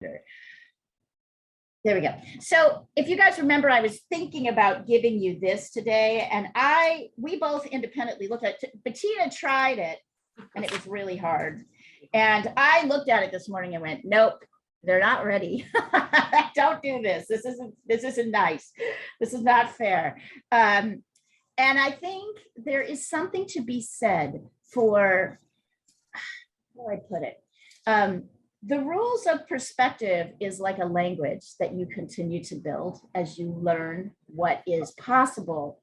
There we go. So if you guys remember, I was thinking about giving you this today, and we both independently looked at it. Bettina tried it, and it was really hard. And I looked at it this morning and went, nope, they're not ready. Don't do this. This isn't nice. This is not fair. And I think there is something to be said for, how do I put it? The rules of perspective is like a language that you continue to build as you learn what is possible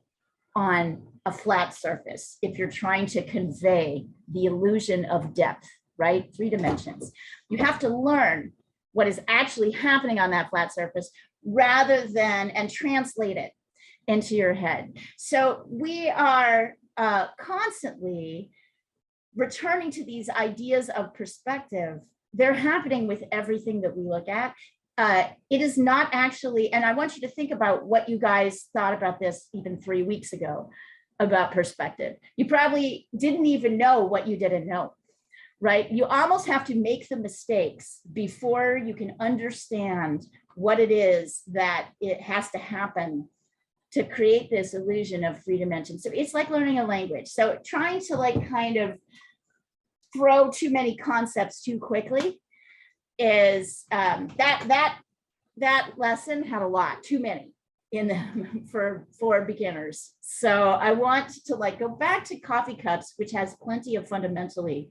on a flat surface if you're trying to convey the illusion of depth, right? 3 dimensions. You have to learn what is actually happening on that flat surface rather than, and translate it into your head. So we are constantly returning to these ideas of perspective. They're happening with everything that we look at. It is not actually, and I want you to think about what you guys thought about this even 3 weeks ago about perspective. You probably didn't even know what you didn't know, right? You almost have to make the mistakes before you can understand what it is that it has to happen to create this illusion of 3 dimensions. So it's like learning a language. So trying to like kind of throw too many concepts too quickly is that lesson had a lot, too many in them for beginners. So I want to like go back to coffee cups, which has plenty of fundamentally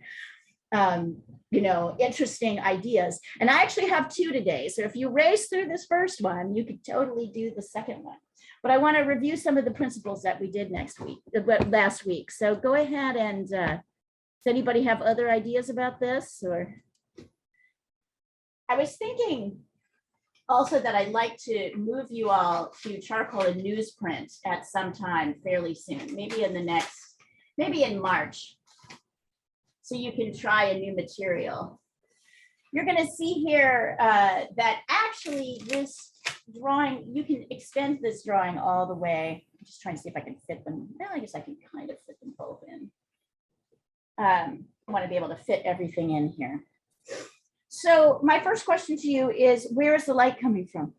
interesting ideas. And I actually have 2 today. So if you race through this first one, you could totally do the second one. But I want to review some of the principles that we did last week. So go ahead and does anybody have other ideas about this? Or I was thinking also that I'd like to move you all to charcoal and newsprint at some time fairly soon, maybe in March. So you can try a new material. You're going to see here that actually this drawing, you can extend this drawing all the way. I'm just trying to see if I can fit them. Well, I guess I can kind of fit them both in. I want to be able to fit everything in here. So my first question to you is, where is the light coming from?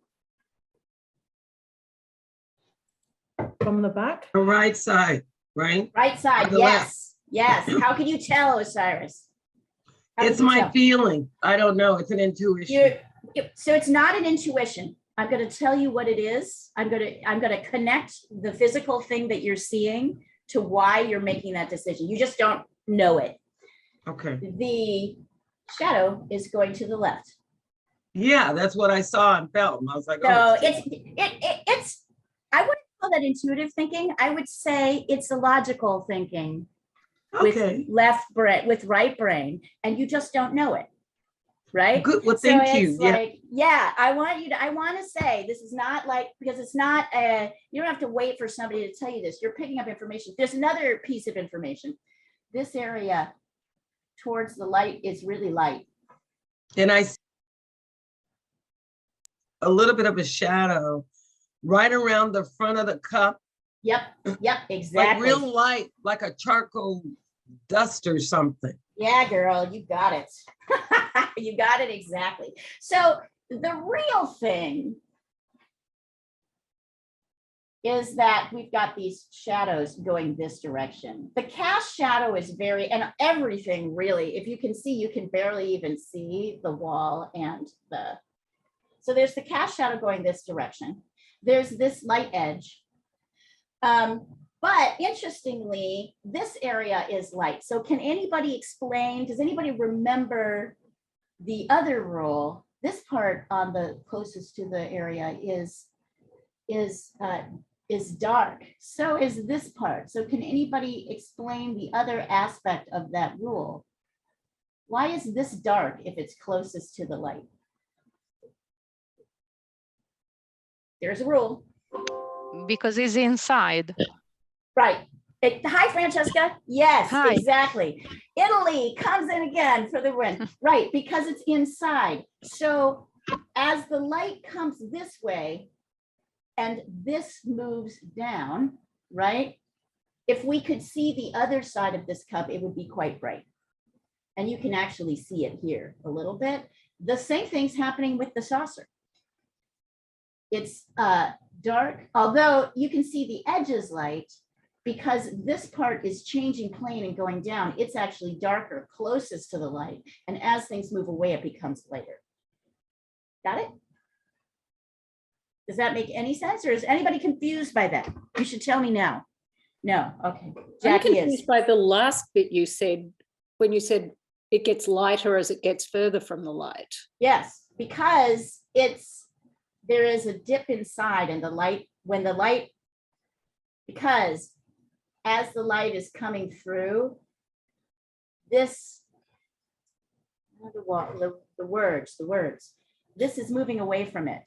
From the back? The right side, right? Right side, yes. Yes. How can you tell, Osiris? It's my feeling. I don't know. It's an intuition. So it's not an intuition. I'm going to tell you what it is. I'm going to connect the physical thing that you're seeing to why you're making that decision. You just don't know it. Okay. The shadow is going to the left. Yeah, that's what I saw and felt. I was like, so oh, it's I wouldn't call that intuitive thinking. I would say it's a logical thinking. Okay. With right brain, and you just don't know it, right? Good. Well, thank you. Like, yeah, I want to say this is not like, because it's not you don't have to wait for somebody to tell you this. You're picking up information. There's another piece of information. This area towards the light is really light. And I see a little bit of a shadow right around the front of the cup. Yep, exactly. Like real light, like a charcoal dust or something. Yeah, girl, you got it. You got it exactly. So the real thing is that we've got these shadows going this direction. The cast shadow is and everything really, if you can see, you can barely even see the wall and so there's the cast shadow going this direction. There's this light edge. But interestingly, this area is light. So can anybody explain, does anybody remember the other rule? This part on the closest to the area is dark. So is this part. So can anybody explain the other aspect of that rule? Why is this dark if it's closest to the light? There's a rule. Because it's inside. Right. Hi, Francesca. Yes, Hi. Exactly. Italy comes in again for the win. Right, because it's inside. So as the light comes this way and this moves down, right? If we could see the other side of this cup, it would be quite bright. And you can actually see it here a little bit. the same thing's happening with the saucer. It's dark, although you can see the edge is light because this part is changing plane and going down. It's actually darker closest to the light. And as things move away, it becomes lighter. Got it? Does that make any sense? Or is anybody confused by that? You should tell me now. No, okay. I'm Jackie is. confused by the last bit you said, when you said it gets lighter as it gets further from the light. Yes, because there is a dip inside and the light, because as the light is coming through, this, the words, this is moving away from it.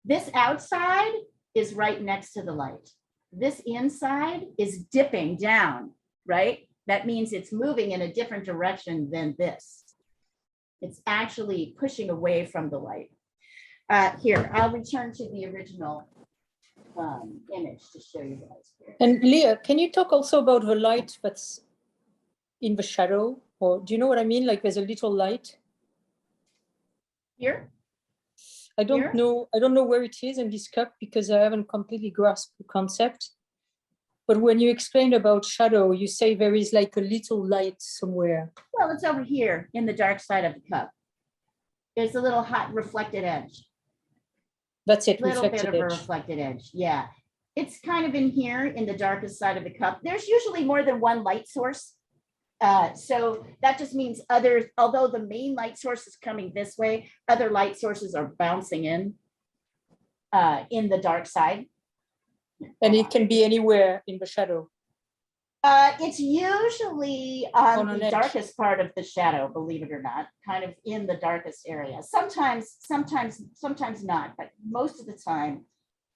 This outside is right next to the light. This inside is dipping down, right? That means it's moving in a different direction than this. It's actually pushing away from the light. Here, I'll return to the original image to show you guys here. And Leah, can you talk also about the light that's in the shadow? Or do you know what I mean? Like there's a little light. Here? I don't Here? know where it is in this cup because I haven't completely grasped the concept. But when you explain about shadow, you say there is like a little light somewhere. Well, it's over here in the dark side of the cup. There's a little hot reflected edge. That's it, Little bit reflected of a edge. reflected edge, yeah. It's kind of in here in the darkest side of the cup. There's usually more than one light source. So that just means although the main light source is coming this way, other light sources are bouncing in the dark side. And it can be anywhere in the shadow. It's usually on On an the edge. darkest part of the shadow, believe it or not, kind of in the darkest area. Sometimes not, but most of the time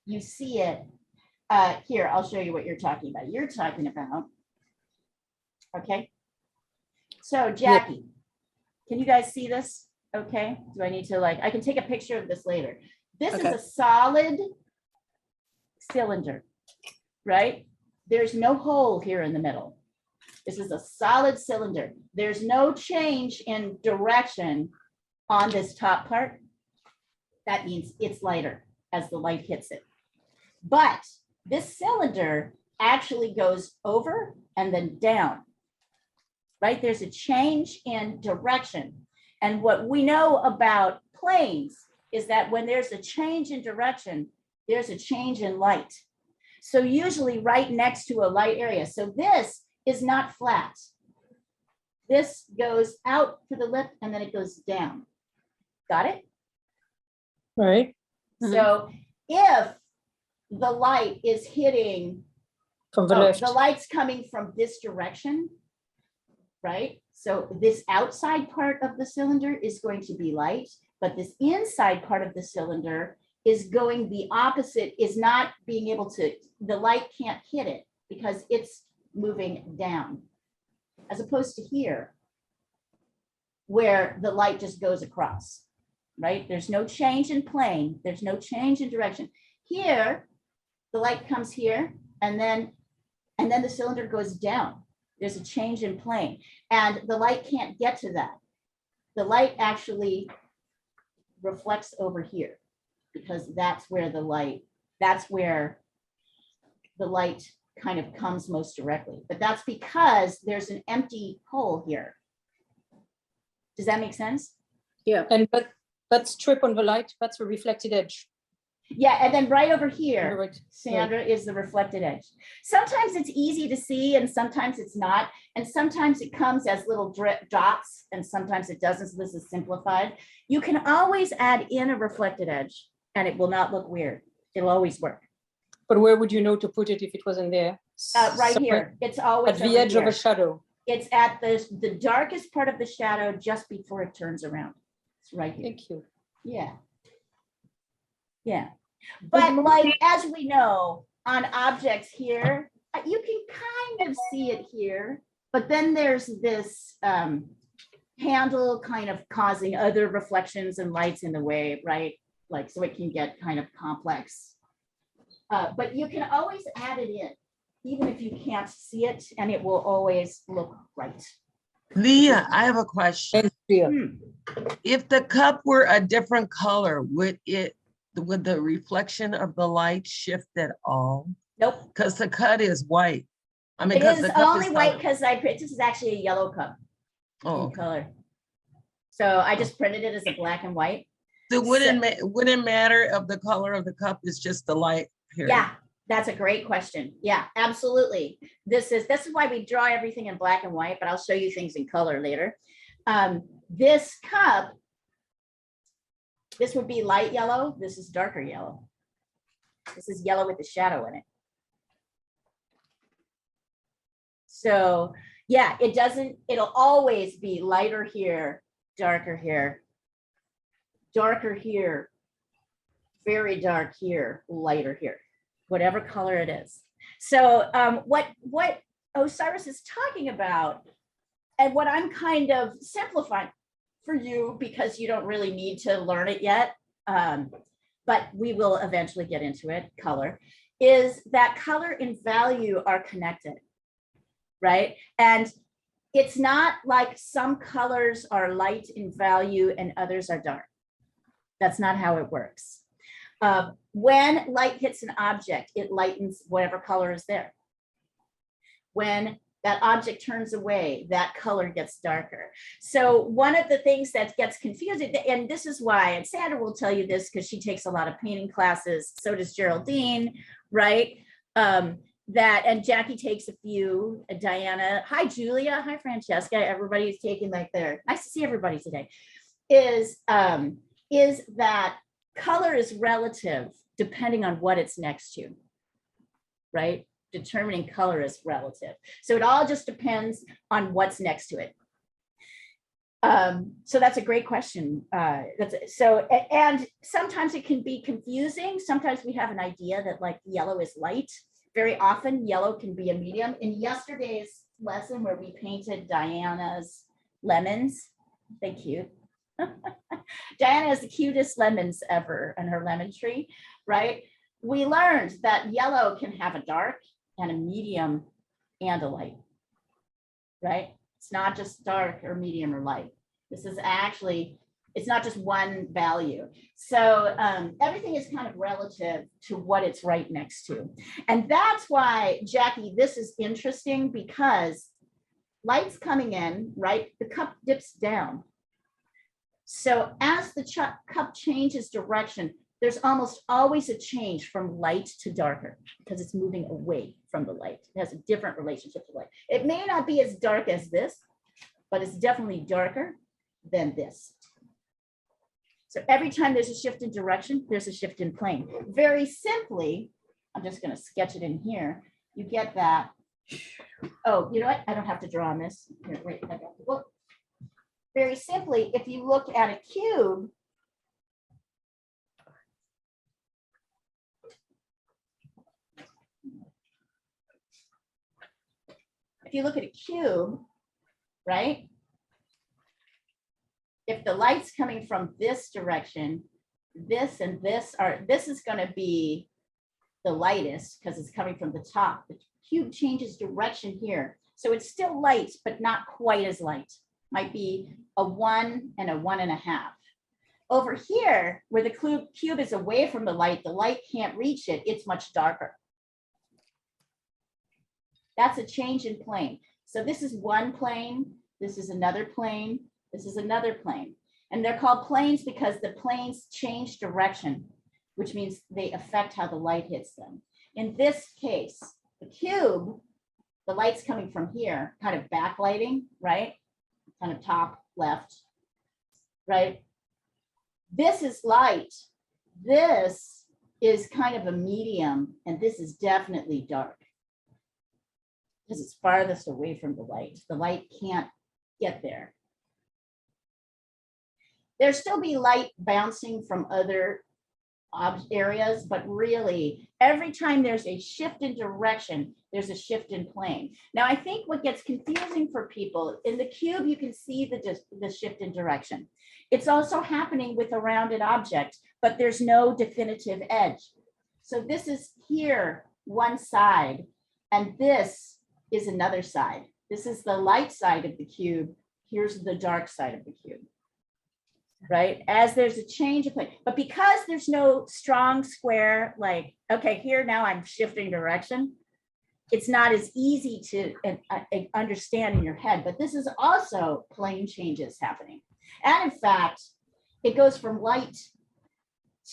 you see it. Here, I'll show you what you're talking about. You're talking about, okay. So Jackie, can you guys see this? Okay, do I need to I can take a picture of this later. This is Okay. a solid cylinder, right? There's no hole here in the middle. This is a solid cylinder. There's no change in direction on this top part. That means it's lighter as the light hits it. But this cylinder actually goes over and then down, right? There's a change in direction. And what we know about planes is that when there's a change in direction, there's a change in light. So usually right next to a light area. So this is not flat. This goes out to the lip and then it goes down. Got it? Right. So if the light is hitting, From the left. the light's coming from this direction, right? So this outside part of the cylinder is going to be light, but this inside part of the cylinder is going the opposite, is not being able to, the light can't hit it because it's moving down. As opposed to here, where the light just goes across, right? There's no change in plane, there's no change in direction. Here, the light comes here and then the cylinder goes down. There's a change in plane and the light can't get to that. The light actually reflects over here because that's where the light kind of comes most directly. But that's because there's an empty hole here. Does that make sense? Yeah. And but that strip on the light, that's a reflected edge. Yeah, and then right over here, Right. Sandra, is the reflected edge. Sometimes it's easy to see and sometimes it's not. And sometimes it comes as little dots and sometimes it doesn't. So this is simplified. You can always add in a reflected edge and it will not look weird. It'll always work. But where would you know to put it if it wasn't there? Right Somewhere here. It's always at the over edge of here. a shadow. It's at the darkest part of the shadow just before it turns around. It's right here. Thank you. Yeah. Yeah. But like, as we know, on objects here, you can kind of see it here, but then there's this handle kind of causing other reflections and lights in the way, right? Like, so it can get kind of complex. But you can always add it in, even if you can't see it, and it will always look right. Leah, I have a question. And clear. If the cup were a different color, would the reflection of the light shift at all? Nope. Because the cut is white. I mean, It because is the cup only is white because this is actually a yellow cup Oh, in color. So I just printed it as a black and white. so wouldn't matter of the color of the cup, it's just the light period? Yeah, that's a great question. Yeah, absolutely. This is why we draw everything in black and white, but I'll show you things in color later. This cup, this would be light yellow. This is darker yellow. This is yellow with the shadow in it. So yeah, it'll always be lighter here, darker here, very dark here, lighter here, whatever color it is. So what Osiris is talking about, and what I'm kind of simplifying for you because you don't really need to learn it yet, but we will eventually get into it, color, is that color and value are connected, right? And it's not like some colors are light in value and others are dark. That's not how it works. When light hits an object, it lightens whatever color is there. When that object turns away, that color gets darker. So one of the things that gets confusing, and this is why, and Sandra will tell you this because she takes a lot of painting classes, so does Geraldine, right? And Jackie takes a few, Diana, hi Julia, hi Francesca, everybody's taking like their, nice to see everybody today, is that color is relative depending on what it's next to, right? Determining color is relative. So it all just depends on what's next to it. So that's a great question. And sometimes it can be confusing. Sometimes we have an idea that like yellow is light. Very often yellow can be a medium. In yesterday's lesson where we painted Diana's lemons, they cute. Diana has the cutest lemons ever in her lemon tree, right? We learned that yellow can have a dark and a medium and a light, right? It's not just dark or medium or light. This is actually, it's not just one value. So everything is kind of relative to what it's right next to. And that's why, Jackie, this is interesting because light's coming in, right? The cup dips down. So as the cup changes direction, there's almost always a change from light to darker because it's moving away from the light. It has a different relationship to light. It may not be as dark as this, but it's definitely darker than this. So every time there's a shift in direction, there's a shift in plane. Very simply, I'm just going to sketch it in here. You get that. Oh, you know what? I don't have to draw on this. Here, wait, I got the book. Very simply, if you look at a cube, right? If the light's coming from this direction, this and this is going to be the lightest because it's coming from the top. The cube changes direction here. So it's still light, but not quite as light. Might be a 1 and a 1.5. Over here, where the cube is away from the light can't reach it, it's much darker. That's a change in plane. So this is one plane, this is another plane, this is another plane. And they're called planes because the planes change direction, which means they affect how the light hits them. In this case, the cube, the light's coming from here, kind of backlighting, right? Kind of top left, right? This is light. This is kind of a medium, and this is definitely dark because it's farthest away from the light. The light can't get there. There'll still be light bouncing from other areas, but really every time there's a shift in direction, there's a shift in plane. Now, I think what gets confusing for people, in the cube, you can see the shift in direction. It's also happening with a rounded object, but there's no definitive edge. So this is here, one side, and this is another side. This is the light side of the cube. here's the dark side of the cube. Right, as there's a change of plane, but because there's no strong square, like, okay, here now I'm shifting direction, it's not as easy to understand in your head, but this is also plane changes happening. And in fact, it goes from light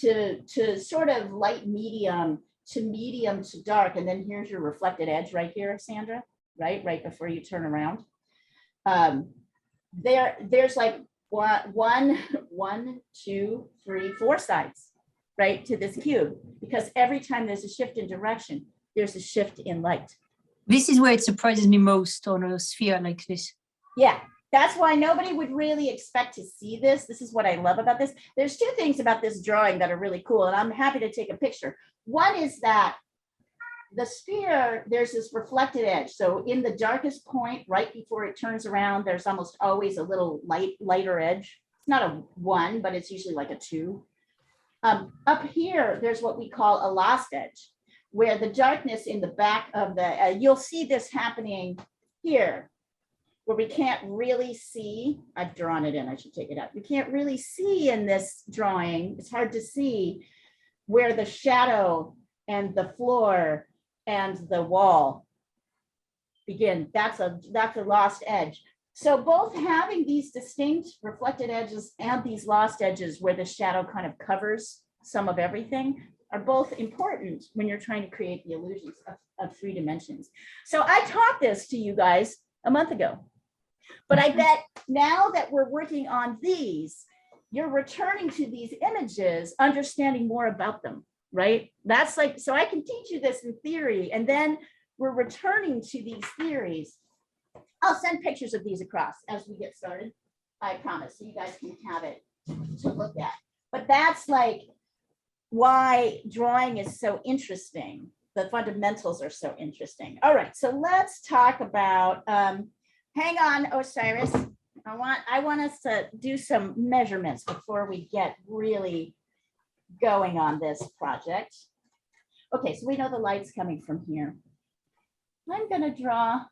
to sort of light medium to dark. And then here's your reflected edge right here, Sandra, right before you turn around. There's like one, two, three, four sides, right, to this cube, because every time there's a shift in direction, there's a shift in light. This is where it surprises me most on a sphere like this. Yeah, that's why nobody would really expect to see this. This is what I love about this. There's two things about this drawing that are really cool, and I'm happy to take a picture. One is that the sphere, there's this reflected edge. So in the darkest point, right before it turns around, there's almost always a little lighter edge. It's not a 1, but it's usually like a 2. Up here, there's what we call a lost edge, where the darkness in the back of the, you'll see this happening here, where we can't really see. I've drawn it in, I should take it out. We can't really see in this drawing. It's hard to see where the shadow and the floor and the wall begin. That's a lost edge. So both having these distinct reflected edges and these lost edges where the shadow kind of covers some of everything are both important when you're trying to create the illusions of 3 dimensions. So I taught this to you guys a month ago, but I bet now that we're working on these, you're returning to these images, understanding more about them. Right? That's like, so I can teach you this in theory, and then we're returning to these theories. I'll send pictures of these across as we get started, I promise, so you guys can have it to look at. But that's like why drawing is so interesting. The fundamentals are so interesting. All right, so let's talk about, hang on, Osiris. I want us to do some measurements before we get really going on this project. Okay, so we know the light's coming from here. I'm going to draw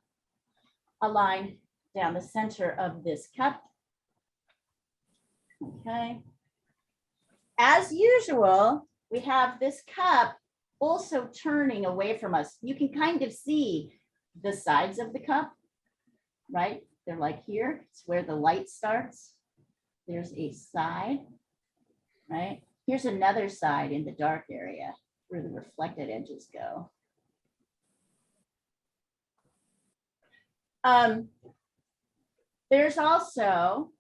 a line down the center of this cup. Okay. As usual, we have this cup also turning away from us. You can kind of see the sides of the cup, right? They're like here. It's where the light starts. There's a side, right? Here's another side in the dark area where the reflected edges go. There's also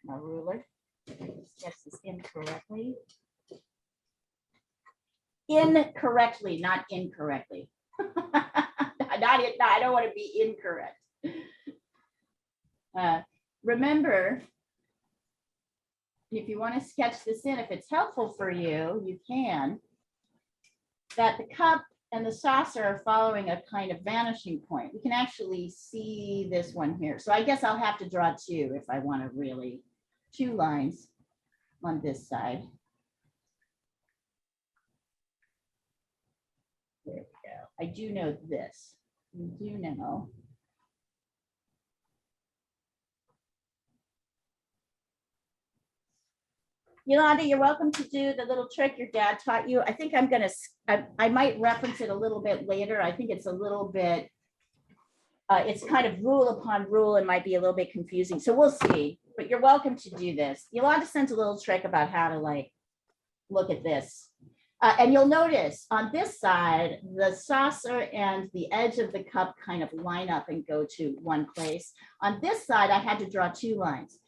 my ruler. Sketch this incorrectly. Incorrectly, not incorrectly. I don't want to be incorrect. Remember, if you want to sketch this in, if it's helpful for you, you can, that the cup and the saucer are following a kind of vanishing point. We can actually see this one here. So I guess I'll have to draw 2 if I want to really, 2 lines on this side. There we go. I do know this. We do know. Yolanda, you're welcome to do the little trick your dad taught you. I think I might reference it a little bit later. I think it's a little bit, it's kind of rule upon rule and might be a little bit confusing. So we'll see, but you're welcome to do this. Yolanda sent a little trick about how to like, look at this. And you'll notice on this side, the saucer and the edge of the cup kind of line up and go to one place. On this side, I had to draw 2 lines.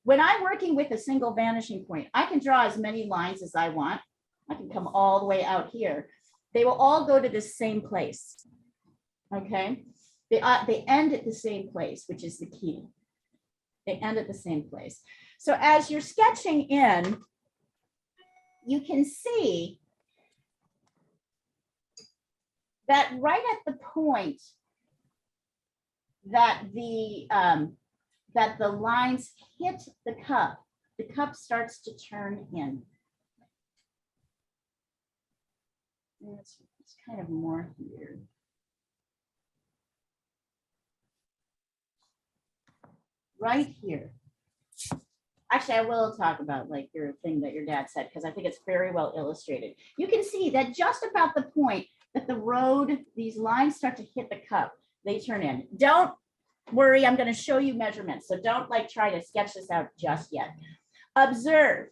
When I'm working with a single vanishing point, I can draw as many lines as I want. I can come all the way out here. They will all go to the same place, okay? They end at the same place, which is the key. They end at the same place. So as you're sketching in, you can see that right at the point that the lines hit the cup starts to turn in. It's kind of more here. right here. Actually, I will talk about like your thing that your dad said, because I think it's very well illustrated. You can see that just about the point that the road, these lines start to hit the cup, they turn in. Don't worry, I'm going to show you measurements. So don't like try to sketch this out just yet. Observe,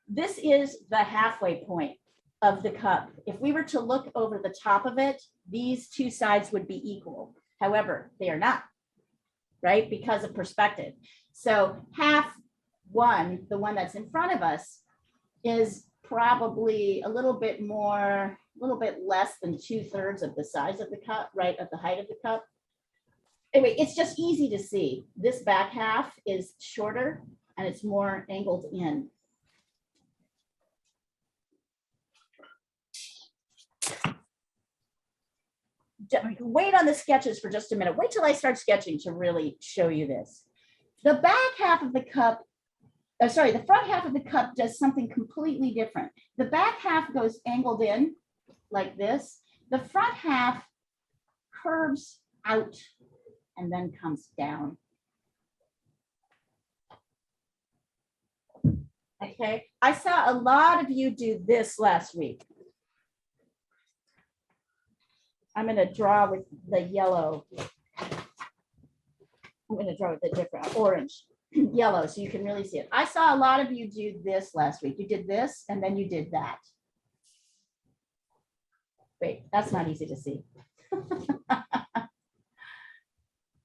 this is the halfway point of the cup. If we were to look over the top of it, these two sides would be equal. However, they are not, right? Because of perspective. So half one, the one that's in front of us, is probably a little bit more, a little bit less than 2/3 of the size of the cup, right? Of the height of the cup. Anyway, it's just easy to see. This back half is shorter and it's more angled in. Wait on the sketches for just a minute. Wait till I start sketching to really show you this. The back half of the cup, sorry, the front half of the cup does something completely different. The back half goes angled in like this. The front half curves out and then comes down. Okay, I saw a lot of you do this last week. I'm going to draw with the yellow. I'm going to draw with the different orange, yellow, so you can really see it. I saw a lot of you do this last week. You did this, and then you did that. Wait, that's not easy to see.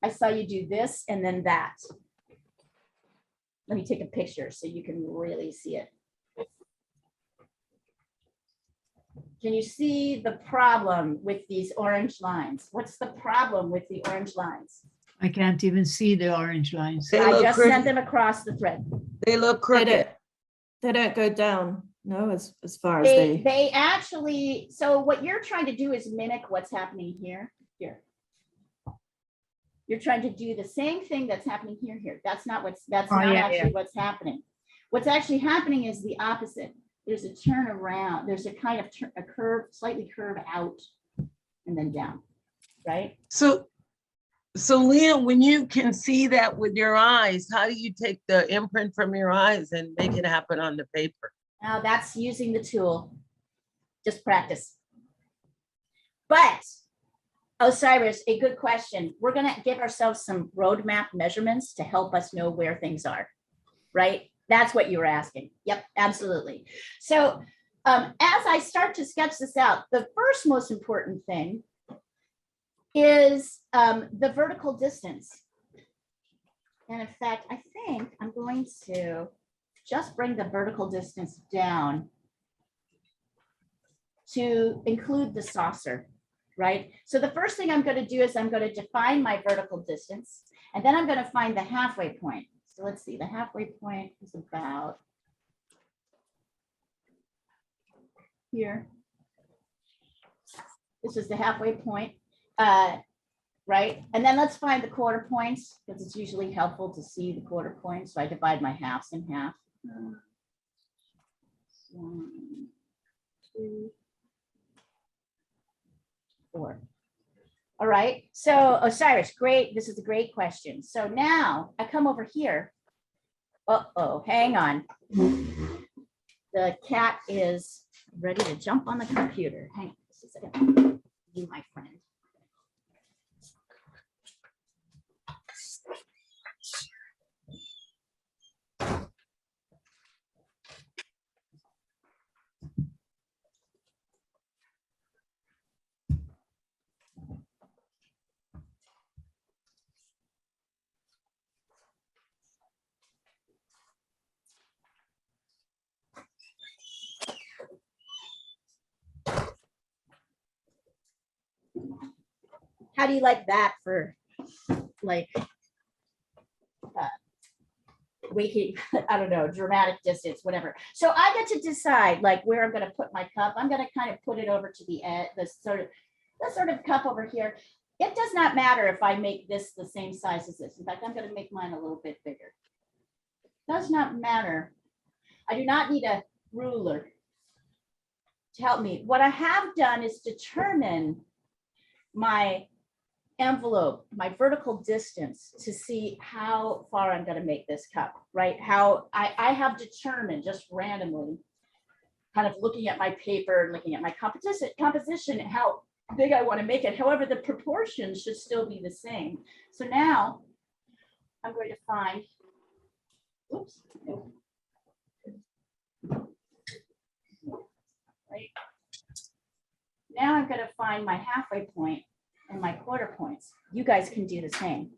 I saw you do this and then that. Let me take a picture so you can really see it. Can you see the problem with these orange lines? What's the problem with the orange lines? I can't even see the orange lines. They I look just crooked. sent them across the thread. They look crooked. They don't go down, no, as far as they. They actually, so what you're trying to do is mimic what's happening here. You're trying to do the same thing that's happening here. That's not actually what's happening. What's actually happening is the opposite. There's a turn around. There's a kind of a curve, slightly curve out and then down, right? So Leah, when you can see that with your eyes, how do you take the imprint from your eyes and make it happen on the paper? Now that's using the tool. Just practice. But Osiris, a good question. We're going to give ourselves some roadmap measurements to help us know where things are, right? That's what you were asking. Yep, absolutely. So as I start to sketch this out, the first most important thing is the vertical distance. And in fact, I think I'm going to just bring the vertical distance down to include the saucer. Right? So the first thing I'm going to do is I'm going to define my vertical distance, and then I'm going to find the halfway point. So let's see, the halfway point is about here. This is the halfway point, right? And then let's find the quarter points, because it's usually helpful to see the quarter points. So I divide my halves in half. 1, 2, 4. All right, so Osiris, great. This is a great question. So now I come over here. Uh-oh, hang on. The cat is ready to jump on the computer. Hang on just a second. You, my friend. How do you like that for like waking, I don't know, dramatic distance, whatever. So I get to decide like where I'm going to put my cup. I'm going to kind of put it over to the end, the sort of cup over here. It does not matter if I make this the same size as this. In fact, I'm going to make mine a little bit bigger. Does not matter. I do not need a ruler to help me. What I have done is determine my envelope, my vertical distance to see how far I'm gonna make this cup, right? How I have determined just randomly, kind of looking at my paper, looking at my composition, how big I want to make it. However, the proportions should still be the same. So now I'm going to find, oops, nope. Right. Now I'm going to find my halfway point and my quarter points. You guys can do the same.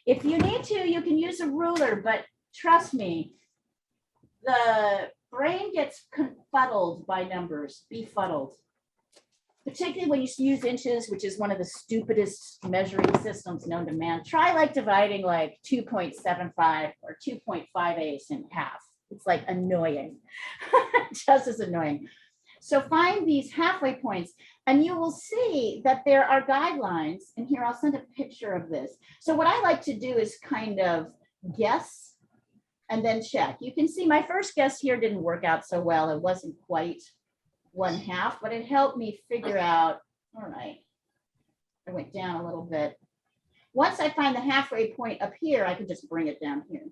If you need to, you can use a ruler, but trust me, the brain gets confuddled by numbers, befuddled. Particularly when you use inches, which is one of the stupidest measuring systems known to man. Try like dividing like 2.75 or 2.58 in half. It's like annoying, just as annoying. So find these halfway points and you will see that there are guidelines. And here, I'll send a picture of this. So what I like to do is kind of guess and then check. You can see my first guess here didn't work out so well. It wasn't quite 1/2, but it helped me figure out, all right, I went down a little bit. Once I find the halfway point up here, I can just bring it down here.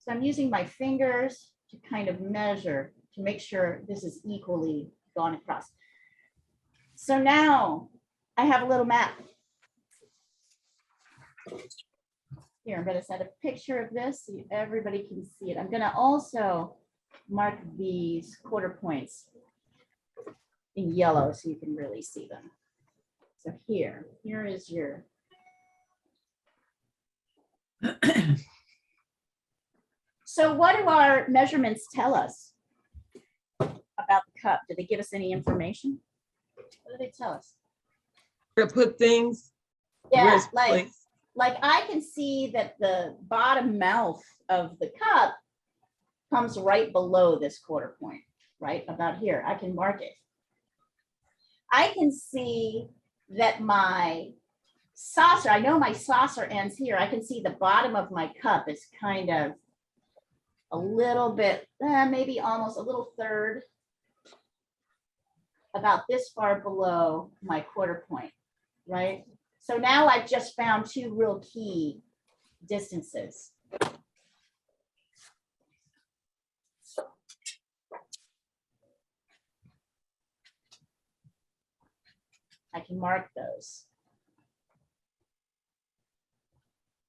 So I'm using my fingers to kind of measure to make sure this is equally gone across. So now I have a little map. Here, I'm going to send a picture of this so everybody can see it. I'm going to also mark these quarter points in yellow so you can really see them. So here is your so what do our measurements tell us about the cup? Do they give us any information? What do they tell us? To put things. Yeah, where it's like placed. I can see that the bottom mouth of the cup comes right below this quarter point, right about here. I can mark it. I can see that my saucer, I know my saucer ends here. I can see the bottom of my cup is kind of a little bit, maybe almost a little third, about this far below my quarter point, right? So now I've just found two real key distances. I can mark those.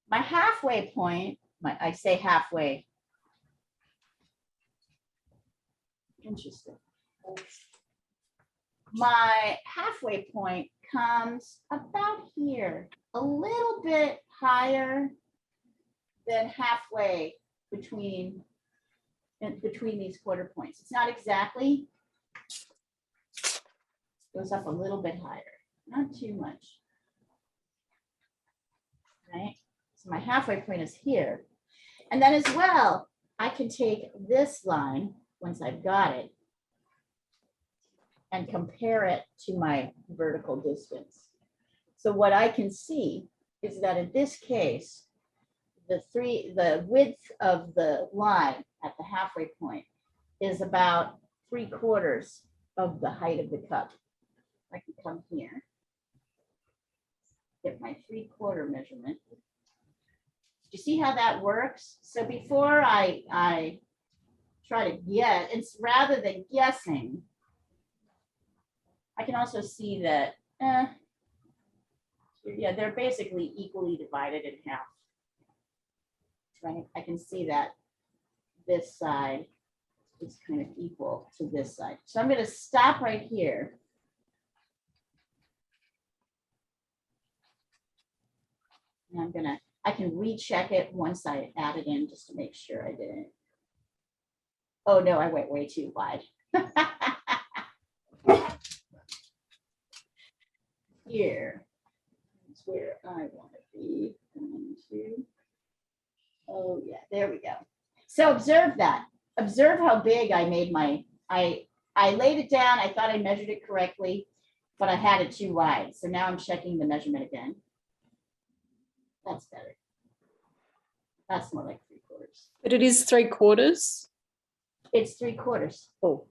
My halfway point, I say halfway. Interesting. My halfway point comes about here, a little bit higher than halfway between these quarter points. It's not exactly, goes up a little bit higher, not too much. Right? So my halfway point is here. And then as well, I can take this line once I've got it and compare it to my vertical distance. So what I can see is that in this case, the width of the line at the halfway point is about 3/4 of the height of the cup. I can come here, get my 3/4 measurement. Do you see how that works? So before I try to get, it's rather than guessing, I can also see that, yeah, they're basically equally divided in half. Right? I can see that this side is kind of equal to this side. So I'm going to stop right here. And I can recheck it once I add it in just to make sure I didn't. Oh no, I went way too wide. Here is where I want to be. 1, 2. Oh yeah, there we go. So observe that. Observe how big I made my, I laid it down. I thought I measured it correctly, but I had it too wide. So now I'm checking the measurement again. That's better. That's more like 3/4. But it is 3/4. It's 3/4. Oh,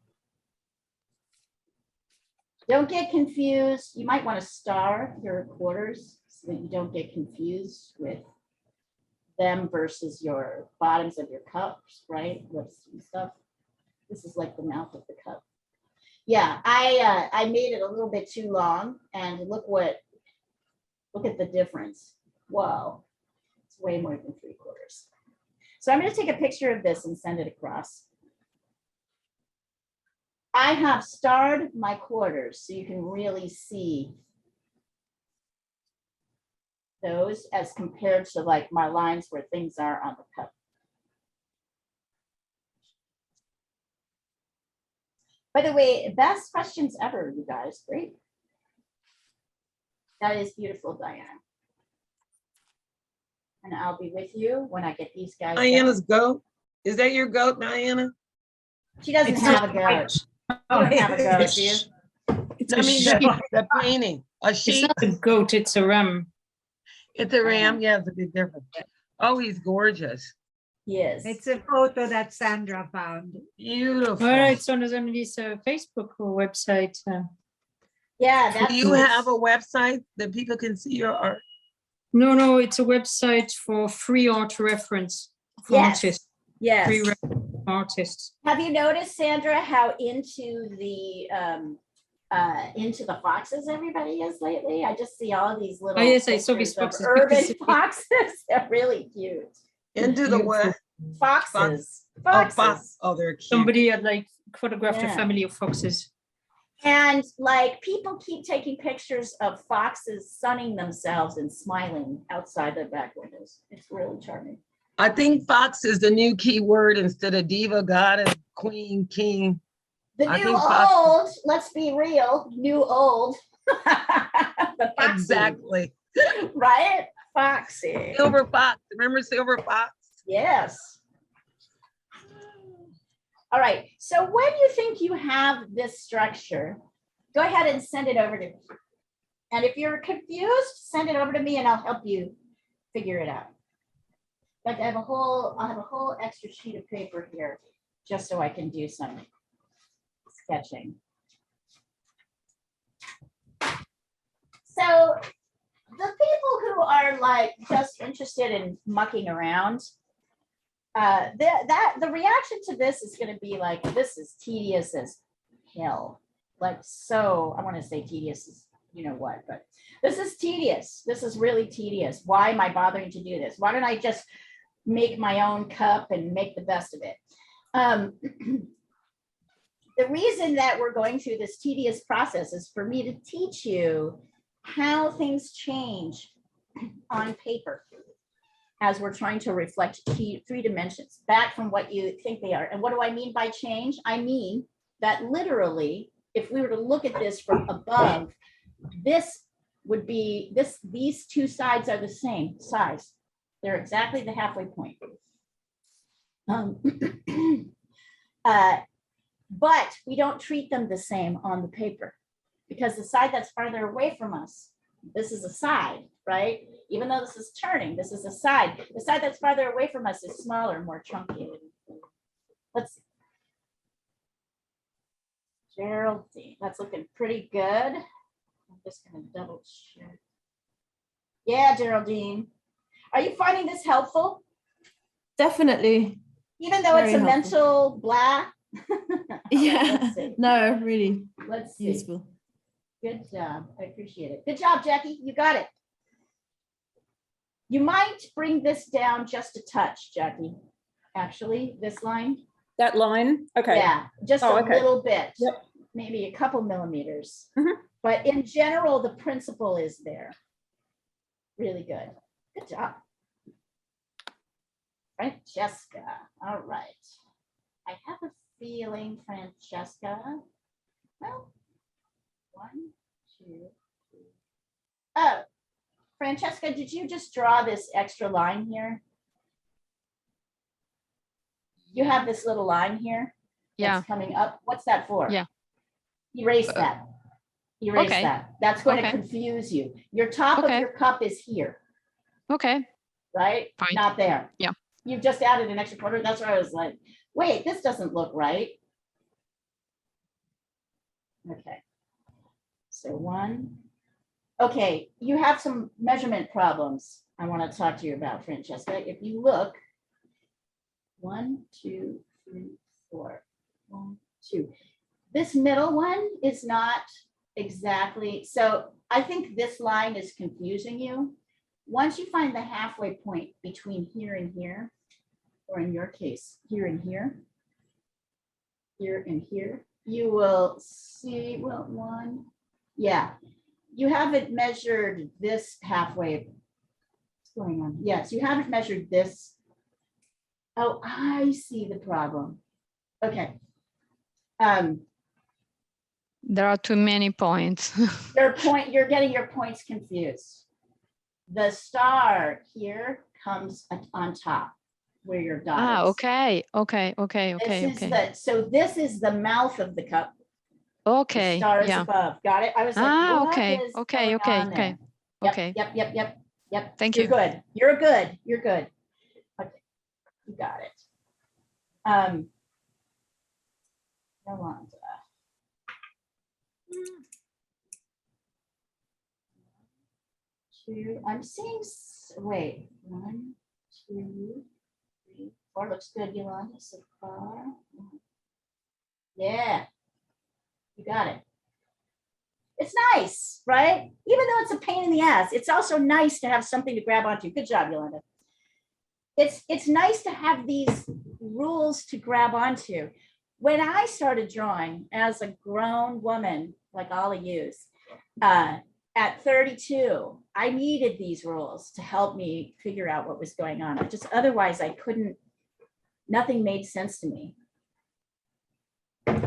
Don't get confused. You might want to star your quarters so that you don't get confused with them versus your bottoms of your cups, right? Lips and stuff. This is like the mouth of the cup. Yeah, I made it a little bit too long, and look at the difference. Whoa, it's way more than 3/4. So I'm going to take a picture of this and send it across. I have starred my quarters so you can really see those as compared to like my lines where things are on the cup. By the way, best questions ever, you guys. Great. That is beautiful, Diane. And I'll be with you when I get these guys. Diana's done. goat. Is that your goat, Diana? She doesn't It's have a not goat. You don't have a goat, do you? It's I a mean, sheep. the painting, a It's sheep. not a goat, it's a ram. It's a ram. Yeah, it's a big difference. Oh, he's gorgeous. Yes. It's a photo that Sandra found. Beautiful. Well, it's on Emily's Facebook website. Yeah, Do that's. you have a website that people can see your art? No, it's a website for free art reference for Yes. artists. Yes. Free artists. Have you noticed, Sandra, how into the foxes everybody is lately? I just see all of these little. Oh, yes, I saw these pictures of foxes Urban because- foxes. They're really cute. Into the what? Foxes. Oh, Foxes. oh, they're cute. Somebody had like photographed Yeah. a family of foxes. And like people keep taking pictures of foxes sunning themselves and smiling outside their back windows. It's really charming. I think fox is the new key word instead of diva, goddess, queen, king. The I new think foxes- old, let's be real, new old. The foxy, Exactly. right? Foxy. Silver fox. Remember Silver Fox? Yes. All right. So when you think you have this structure, go ahead and send it over to me. And if you're confused, send it over to me and I'll help you figure it out. In fact, I'll have a whole extra sheet of paper here just so I can do some sketching. So the people who are like just interested in mucking around, the reaction to this is going to be like, this is tedious as hell. Like, so I want to say tedious is, you know what, but this is tedious. This is really tedious. Why am I bothering to do this? Why don't I just make my own cup and make the best of it? The reason that we're going through this tedious process is for me to teach you how things change on paper as we're trying to reflect three dimensions back from what you think they are. And what do I mean by change? I mean that literally, if we were to look at this from above, this would be, these two sides are the same size. They're exactly the halfway point. But we don't treat them the same on the paper because the side that's farther away from us, this is a side, right? Even though this is turning, this is a side. The side that's farther away from us is smaller, more chunky. Let's see. Geraldine, that's looking pretty good. I'm just gonna double check. Yeah, Geraldine. Are you finding this helpful? Definitely. Even though Very it's a helpful. mental blah? Yeah. Let's see. No, really Let's see. useful. Good job. I appreciate it. Good job, Jackie. You got it. You might bring this down just a touch, Jackie. Actually, this line. That line? Okay. Yeah, just Oh, a okay. little bit. Yep. Maybe a couple millimeters. Mhm. But in general, the principle is there. Really good. Good job. Francesca. All right. I have a feeling, Francesca. Well, 1, 2, 3. Oh, Francesca, did you just draw this extra line here? You have this little line here Yeah, that's coming up. What's that for? Yeah. Erase that. Erase okay. that. That's going to Okay. confuse you. Your top of Okay. your cup is here, okay, right? Fine. Not there. Yeah. You've just added an extra quarter. That's why I was like, wait, this doesn't look right. Okay. So 1. Okay, you have some measurement problems I want to talk to you about, Francesca. If you look, 1, 2, 3, 4, 1, 2. This middle one is not exactly, so I think this line is confusing you. Once you find the halfway point between here and here, or in your case, here and here and here, you will see, well, 1, yeah. You haven't measured this halfway. What's going on? Yes, you haven't measured this. Oh, I see the problem. Okay. There are too many points. You're getting your points confused. The star here comes on top where your dot Ah, is. okay, okay, okay, okay, This is okay. so this is the mouth of the cup. The Okay, star is yeah. above. Got it? I was like, Ah, what okay, is okay, going okay, on okay, there? okay. Yep. Thank You're you. good. You're good. You're good. Okay, you got it. Yolanda. Two. I'm seeing. Wait. 1, 2, 3, 4. Looks good, Yolanda. So far. Yeah. You got it. It's nice, right? Even though it's a pain in the ass, it's also nice to have something to grab onto. Good job, Yolanda. It's nice to have these rules to grab onto. When I started drawing as a grown woman, like all of yous, at 32, I needed these rules to help me figure out what was going on. Otherwise I couldn't, nothing made sense to me.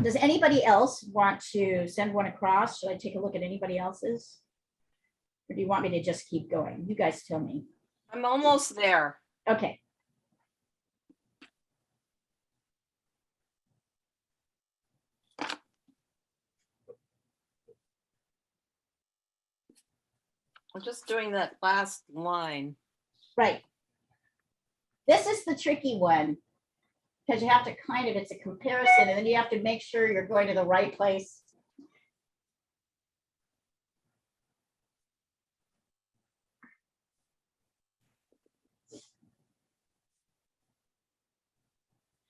Does anybody else want to send one across? Should I take a look at anybody else's? Or do you want me to just keep going? You guys tell me. I'm almost there. Okay. I'm just doing that last line. Right. This is the tricky one because you have to it's a comparison and then you have to make sure you're going to the right place.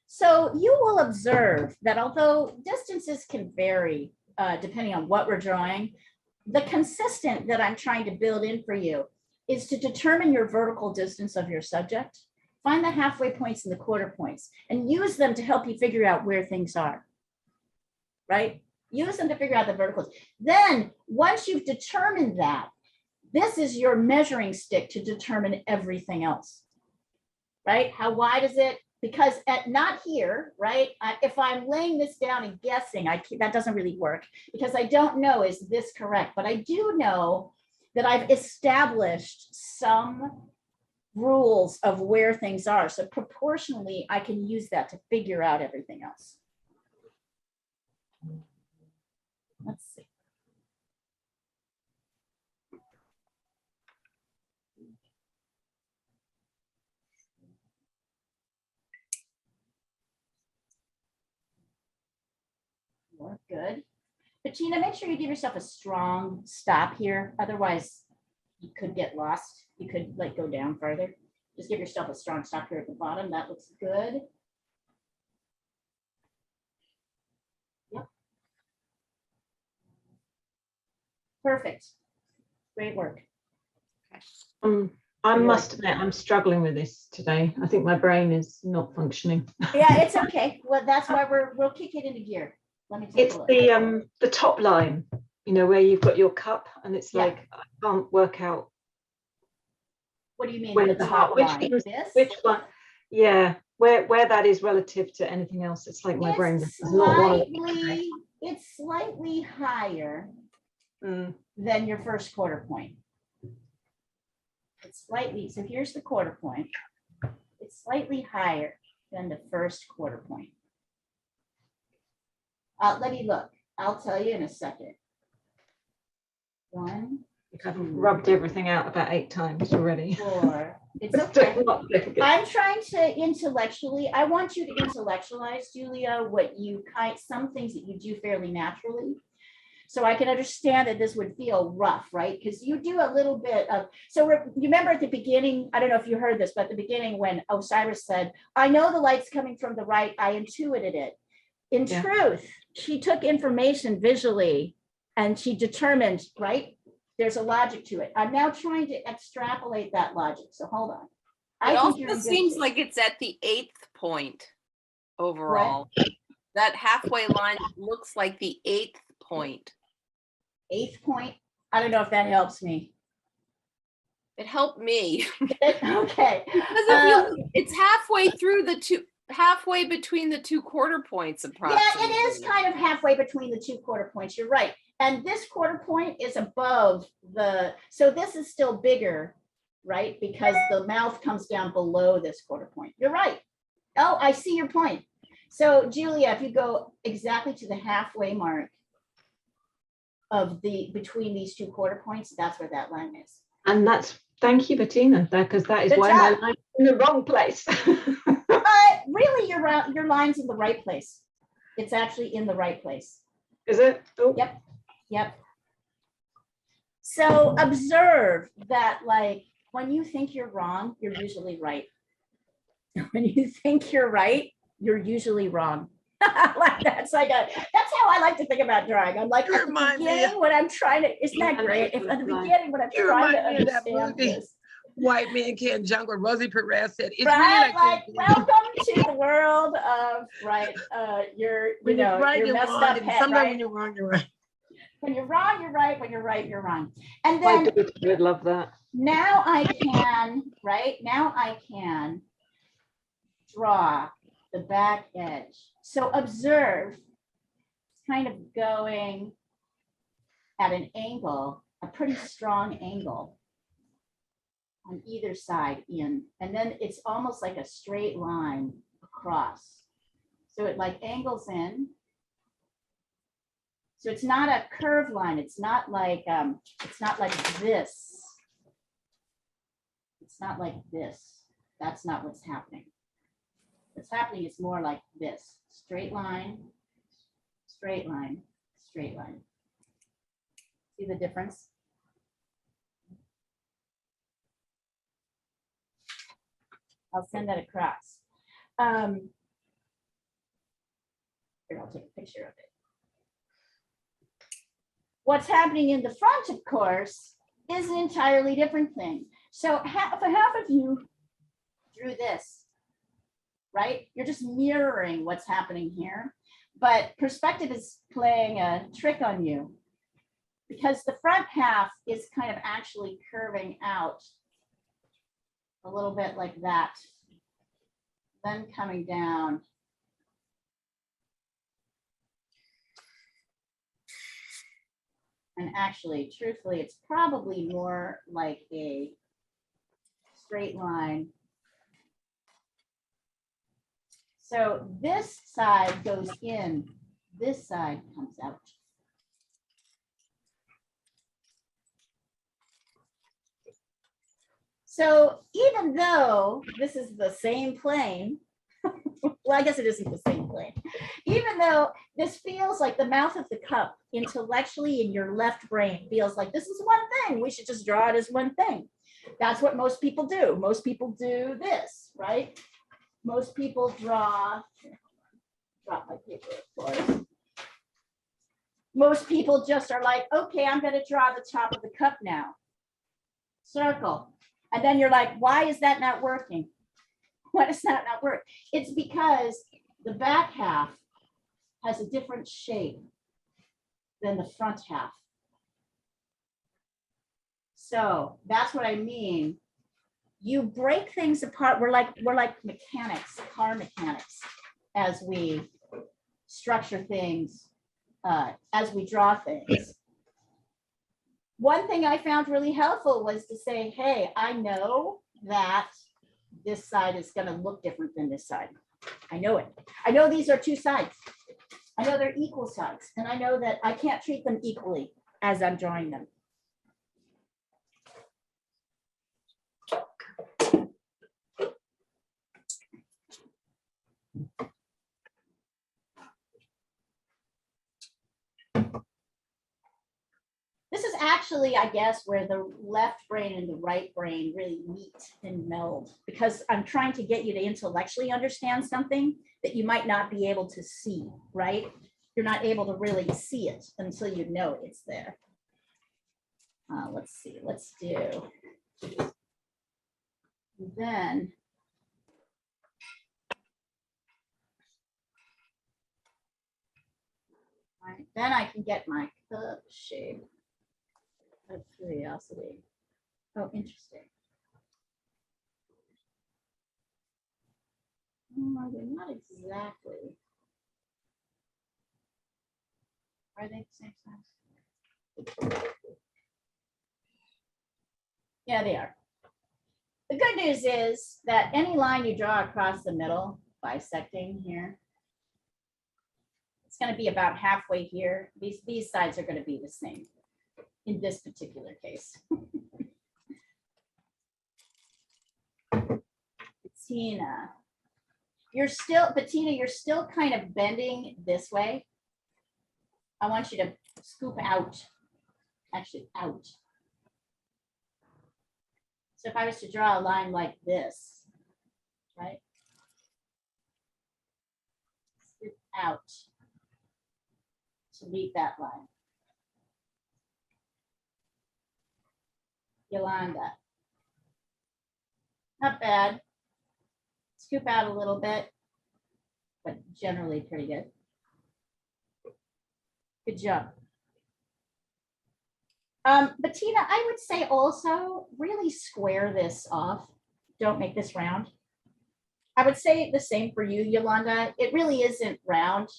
So you will observe that although distances can vary depending on what we're drawing, the consistent that I'm trying to build in for you is to determine your vertical distance of your subject, find the halfway points and the quarter points, and use them to help you figure out where things are, right? Use them to figure out the verticals. Then once you've determined that, this is your measuring stick to determine everything else, right? How wide is it? Because not here, right? If I'm laying this down and guessing, that doesn't really work because I don't know, is this correct? But I do know that I've established some rules of where things are. So proportionally, I can use that to figure out everything else. Let's see. Good. Bettina, make sure you give yourself a strong stop here. Otherwise, you could get lost. You could like go down further. Just give yourself a strong stop here at the bottom. That looks good. Yep. Perfect. Great work. I must admit, I'm struggling with this today. I think my brain is not functioning. Yeah, it's okay. Well, that's why we'll kick it into gear. Let me take It's a look. the top line, you know, where you've got your cup and it's Yeah. like I can't work out What do you mean? where The the top which line? is- This? which one. Yeah, where that is relative to anything else. It's like my brain does not want to. It's slightly higher Mm. than your first quarter point. It's slightly, so here's the quarter point. It's slightly higher than the first quarter point. Let me look. I'll tell you in a second. 1, I've rubbed everything out about 8 times already. 4. It's It's okay. still not difficult. I'm trying to intellectually, I want you to intellectualize, Julia, some things that you do fairly naturally. So I can understand that this would feel rough, right? Because you do a little bit of, so you remember at the beginning, I don't know if you heard this, but at the beginning when Osiris said, I know the light's coming from the right, I intuited it. In Yeah. truth, she took information visually and she determined, right? There's a logic to it. I'm now trying to extrapolate that logic. So hold on. It I think you're also in good seems shape. like it's at the 8th point overall. That halfway line looks like the 8th point. 8th point. I don't know if that helps me. It helped me. Okay. Because if you look, it's halfway through the two, halfway between the 2 quarter points Yeah, approximately. it is kind of halfway between the 2 quarter points. You're right. And this quarter point is above the, so this is still bigger, right? Because the mouth comes down below this quarter point. You're right. Oh, I see your point. So Julia, if you go exactly to the halfway mark of the, between these 2 quarter points, that's where that line is. And that's, thank you, Bettina, because that is Good why my job. line's in the wrong place. Really, your line's in the right place. It's actually in the right place. Is it? Oh. Yep. Yep. So observe that, like, when you think you're wrong, you're usually right. When you think you're right, you're usually wrong. Like that's like a, that's how I like to think about drawing. I'm like, You at the remind me beginning, when I'm trying to, isn't that Yeah, great? If at the right. beginning, when I'm You trying to remind me of that understand movie. this, White Man Can't Jump, where Rosie Perez said, it's right? really Like, this. welcome to the world of, right, your, When you you're know, right, your you're messed wrong, up and head, sometimes right? when you're wrong, you're right. When you're wrong, you're right. When you're right, you're wrong. And My then daughter would love that. now I can, right? Now I can draw the back edge. So observe, it's kind of going at an angle, a pretty strong angle on either side in, and then it's almost like a straight line across. So it like angles in. So it's not a curved line. It's not like this. It's not like this. That's not what's happening. What's happening is more like this. Straight line, straight line, straight line. See the difference? I'll send that across. Here, I'll take a picture of it. What's happening in the front, of course, is an entirely different thing. So half of you drew this, right? You're just mirroring what's happening here, but perspective is playing a trick on you because the front half is kind of actually curving out a little bit like that, then coming down. And actually, truthfully, it's probably more like a straight line. So this side goes in, this side comes out. So even though this is the same plane, well, I guess it isn't the same plane. Even though this feels like the mouth of the cup intellectually in your left brain feels like this is one thing, we should just draw it as one thing. That's what most people do. Most people do this, right? Most people drop my paper, of course. Most people just are like, okay, I'm going to draw the top of the cup now. Circle. And then you're like, why is that not working? Why does that not work? It's because the back half has a different shape than the front half. So that's what I mean. You break things apart. We're like mechanics, car mechanics, as we structure things, as we draw things. One thing I found really helpful was to say, hey, I know that this side is going to look different than this side. I know it. I know these are two sides. I know they're equal sides. And I know that I can't treat them equally as I'm drawing them. usually, I guess, where the left brain and the right brain really meet and meld, because I'm trying to get you to intellectually understand something that you might not be able to see, right? You're not able to really see it until you know it's there. Let's see, let's do. Then. All right, then I can get my cup shape of curiosity. Oh, interesting. No, they're not exactly. Are they the same size? Yeah, they are. The good news is that any line you draw across the middle, bisecting here, it's going to be about halfway here. These sides are going to be the same in this particular case. Bettina, you're still kind of bending this way. I want you to scoop out, actually out. So if I was to draw a line like this, right? Scoop out to meet that line. Yolanda. Not bad. Scoop out a little bit, but generally pretty good. Good job. Bettina, I would say also really square this off. Don't make this round. I would say the same for you, Yolanda. It really isn't round.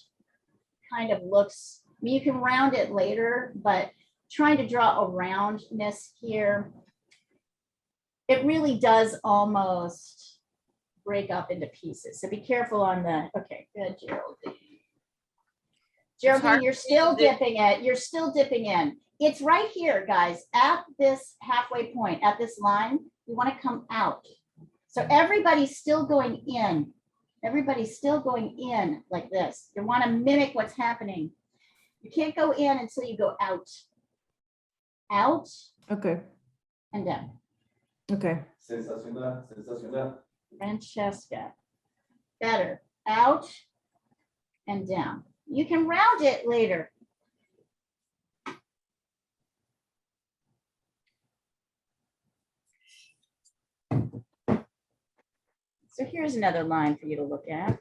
Kind of looks, I mean, you can round it later, but trying to draw a roundness here, it really does almost break up into pieces. So be careful on the, okay, good, Geraldine. Geraldine, you're still dipping it. You're still dipping in. It's right here, guys, at this halfway point, at this line, you want to come out. So everybody's still going in. Everybody's still going in like this. You want to mimic what's happening. You can't go in until you go out. Out. Okay. And down. Okay. Sensacional, sensacional. Francesca. Better. Out and down. You can round it later. So here's another line for you to look at.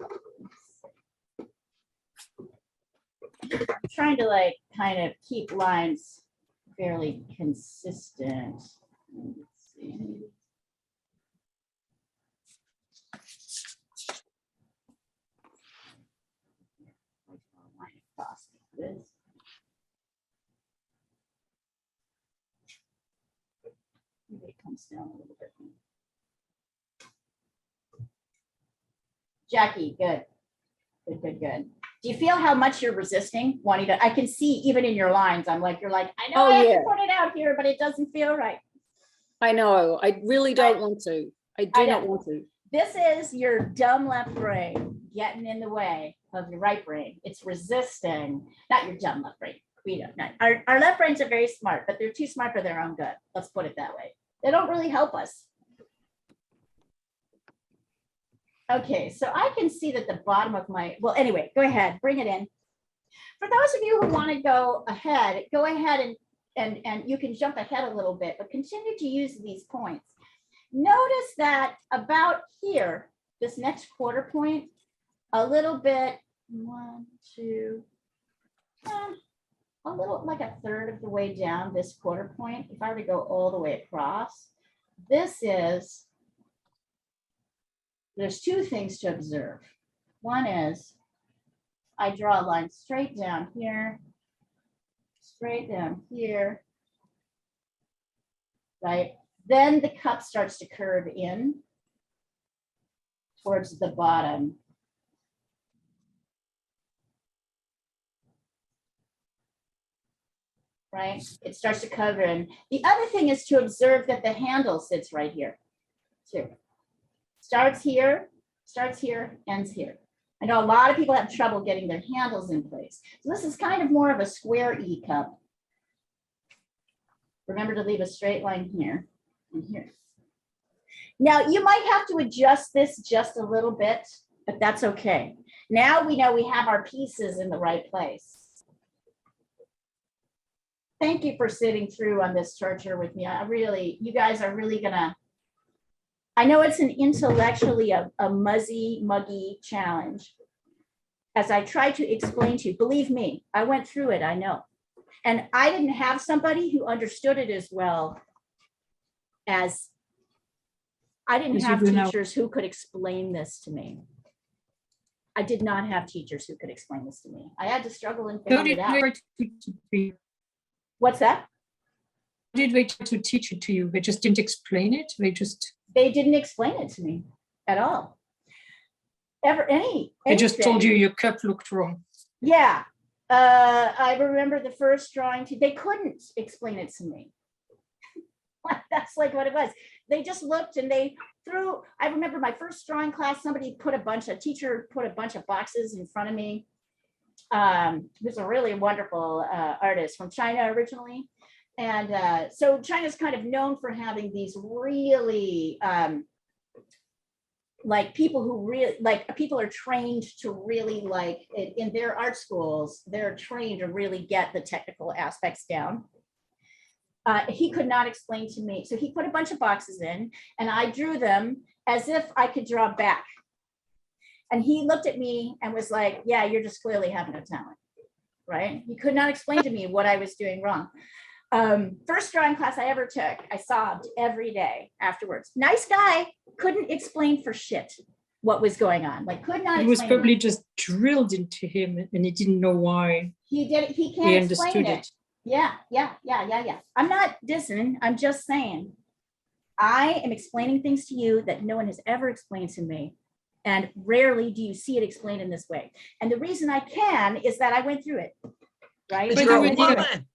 I'm trying to like kind of keep lines fairly consistent. Let's see. Maybe it comes down a little bit. Jackie, good. Good, good, good. Do you feel how much you're resisting wanting to? I can see even in your lines. I'm like, you're like, I know I have to put it out here, but it doesn't feel right. I know. I really don't want to. I do not want to. This is your dumb left brain getting in the way of your right brain. It's resisting, not your dumb left brain. We don't. Not, our left brains are very smart, but they're too smart for their own good. Let's put it that way. They don't really help us. Okay, so I can see that the bottom of my, well, anyway, go ahead, bring it in. For those of you who want to go ahead and you can jump ahead a little bit, but continue to use these points. Notice that about here, this next quarter point, a little bit, 1, 2, a little like a third of the way down this quarter point. If I were to go all the way across, this is, there's two things to observe. One is I draw a line straight down here, right? Then the cup starts to curve in towards the bottom. Right? It starts to cover in. The other thing is to observe that the handle sits right here too. Starts here, ends here. I know a lot of people have trouble getting their handles in place. So this is kind of more of a square E cup. Remember to leave a straight line here and here. Now you might have to adjust this just a little bit, but that's okay. Now we know we have our pieces in the right place. Thank you for sitting through on this torture with me. You guys are really gonna, I know it's an intellectually a muggy challenge. As I try to explain to you, believe me, I went through it, I know. And I didn't have somebody who understood it as well as, I didn't As you have do now. teachers who could explain this to me. I did not have teachers who could explain this to me. I had to struggle and How figure did it out. they try to teach it to you? What's that? How did they try to teach it to you? They just didn't explain it. They didn't explain it to me at all. They just told you your cup looked wrong. Yeah. I remember the first drawing, they couldn't explain it to me. That's like what it was. They just looked and they threw, I remember my first drawing class, a teacher put a bunch of boxes in front of me. Who's a really wonderful artist from China originally. And so China's kind of known for having these really, like people who really, like people are trained to really like, in their art schools, they're trained to really get the technical aspects down. He could not explain to me. So he put a bunch of boxes in and I drew them as if I could draw back. And he looked at me and was like, yeah, you're just clearly having a talent, right? He could not explain to me what I was doing wrong. First drawing class I ever took, I sobbed every day afterwards. Nice guy, couldn't explain for shit what was going on. Like could not. It was probably just drilled into him and he didn't know why. He did it, he He can't understood explain it. it. Yeah. I'm not dissing, I'm just saying. I am explaining things to you that no one has ever explained to me. And rarely do you see it explained in this way. And the reason I can is that I went through it, right? But you're a you were- woman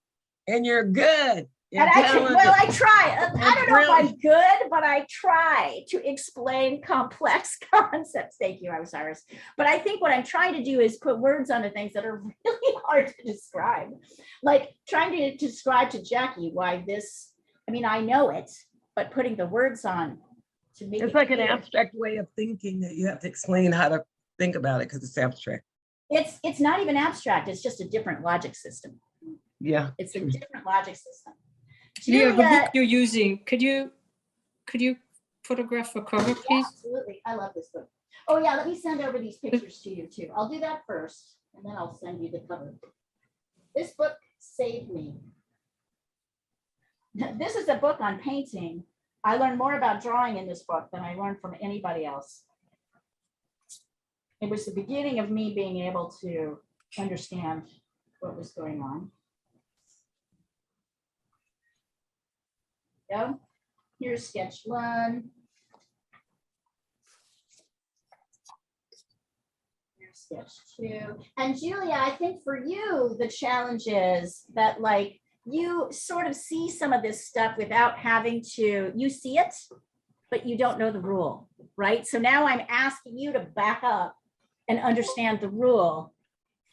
and you're good. You're And I can, talented. well, I try. I don't know if I'm brilliant. good, but I try to explain complex concepts. Thank you, Osiris. But I think what I'm trying to do is put words onto things that are really hard to describe. Like trying to describe to Jackie why this, I mean, I know it, but putting the words on to make It's it like an clear. abstract way of thinking that you have to explain how to think about it because it's abstract. It's not even abstract, it's just a different logic system. Yeah. It's a different logic system. Leah, the Julia- book you're using, could you photograph a cover, Yeah, please? absolutely. I love this book. Oh yeah, let me send over these pictures to you too. I'll do that first and then I'll send you the cover. This book saved me. This is a book on painting. I learned more about drawing in this book than I learned from anybody else. It was the beginning of me being able to understand what was going on. Go. Here's sketch one. Here's sketch two. And Julia, I think for you, the challenge is that like you sort of see some of this stuff without having to, you see it, but you don't know the rule, right? So now I'm asking you to back up and understand the rule,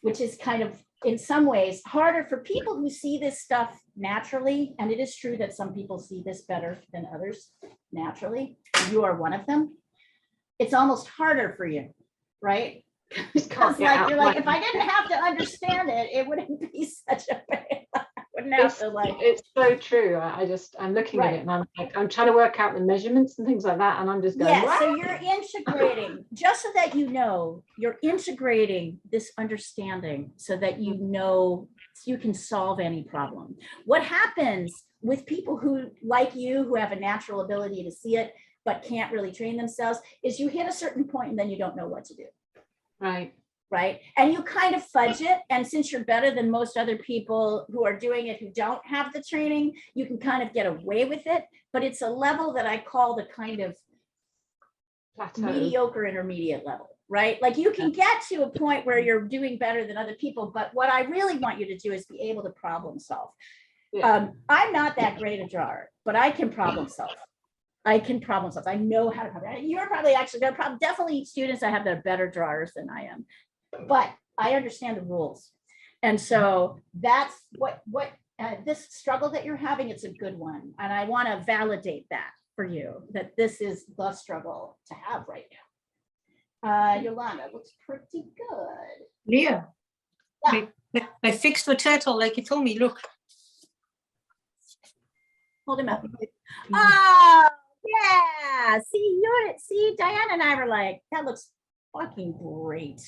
which is kind of in some ways harder for people who see this stuff naturally. And it is true that some people see this better than others naturally. You are one of them. It's almost harder for you, right? Because like you're like, if I didn't have to understand it, it wouldn't be such a pain. I wouldn't have to like. It's so true. I'm looking at Right. it and I'm like, I'm trying to work out the measurements and things like that. And I'm just going, Yeah, "What?" so you're integrating, just so that you know, you're integrating this understanding so that you know you can solve any problem. What happens with people who, like you, who have a natural ability to see it, but can't really train themselves, is you hit a certain point and then you don't know what to do. Right. Right? And you kind of fudge it. And since you're better than most other people who are doing it, who don't have the training, you can kind of get away with it. But it's a level that I call the kind of Plateau. mediocre intermediate level, right? Like you can get to a point where you're doing better than other people. But what I really want you to do is be able to problem solve. Yeah. I'm not that great a drawer, but I can problem solve. I can problem solve. I know how to problem. You're probably actually, there are definitely students I have that are better drawers than I am. But I understand the rules. And so that's what, this struggle that you're having, it's a good one. And I want to validate that for you, that this is the struggle to have right now. Yolanda, looks pretty good. Leah, Yeah. I fixed the turtle like you told me. Look. Hold him up. Oh, yeah. See, Diane and I were like, that looks fucking great.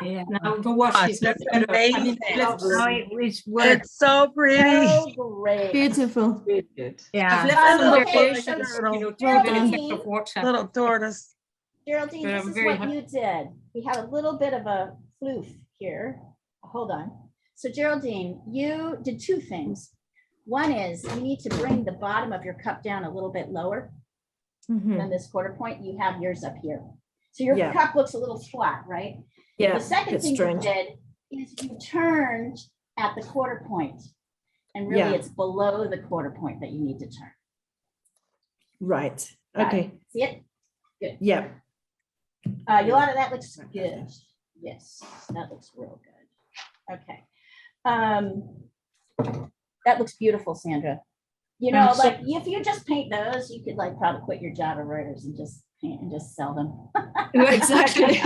Yeah. Now go watch Gosh, this. that's I mean, amazing. let's- Now it's worked. It's so pretty. So great. Beautiful. Really good. I've Yeah. left some Okay, variations, so you know, to Geraldine- the effect of water. Little tortoise. Geraldine, But this I'm is very what happy. you did. We had a little bit of a floof here. Hold on. So Geraldine, you did two things. One is you need to bring the bottom of your cup down a little bit lower than this quarter point. You have yours up here. So your Yeah. cup looks a little flat, right? Yeah. The second it's thing strange. you did is you turned at the quarter point. And really Yeah. it's below the quarter point that you need to turn. Right. Got Okay. it? See it? Good. Yeah. Yolanda, that looks good. Yes, that looks real good. Okay. That looks beautiful, Sandra. You know, So- like if you just paint those, you could like probably quit your job of writers and just paint and just sell them. Exactly.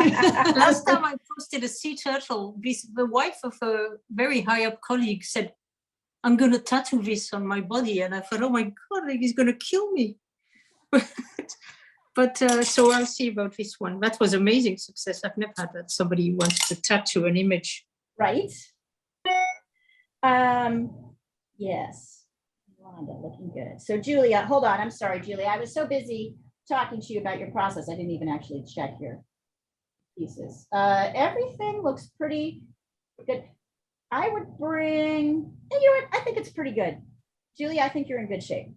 Last time I posted a sea turtle, the wife of a very high up colleague said, I'm going to tattoo this on my body. And I thought, oh my God, like, he's going to kill me. But so I'll see about this one. That was amazing success. I've never had that. Somebody wants to tattoo an image. Right? Yes. Yolanda, looking good. So Julia, hold on. I'm sorry, Julia. I was so busy talking to you about your process. I didn't even actually check your pieces. Everything looks pretty good. I would bring, I think it's pretty good. Julia, I think you're in good shape.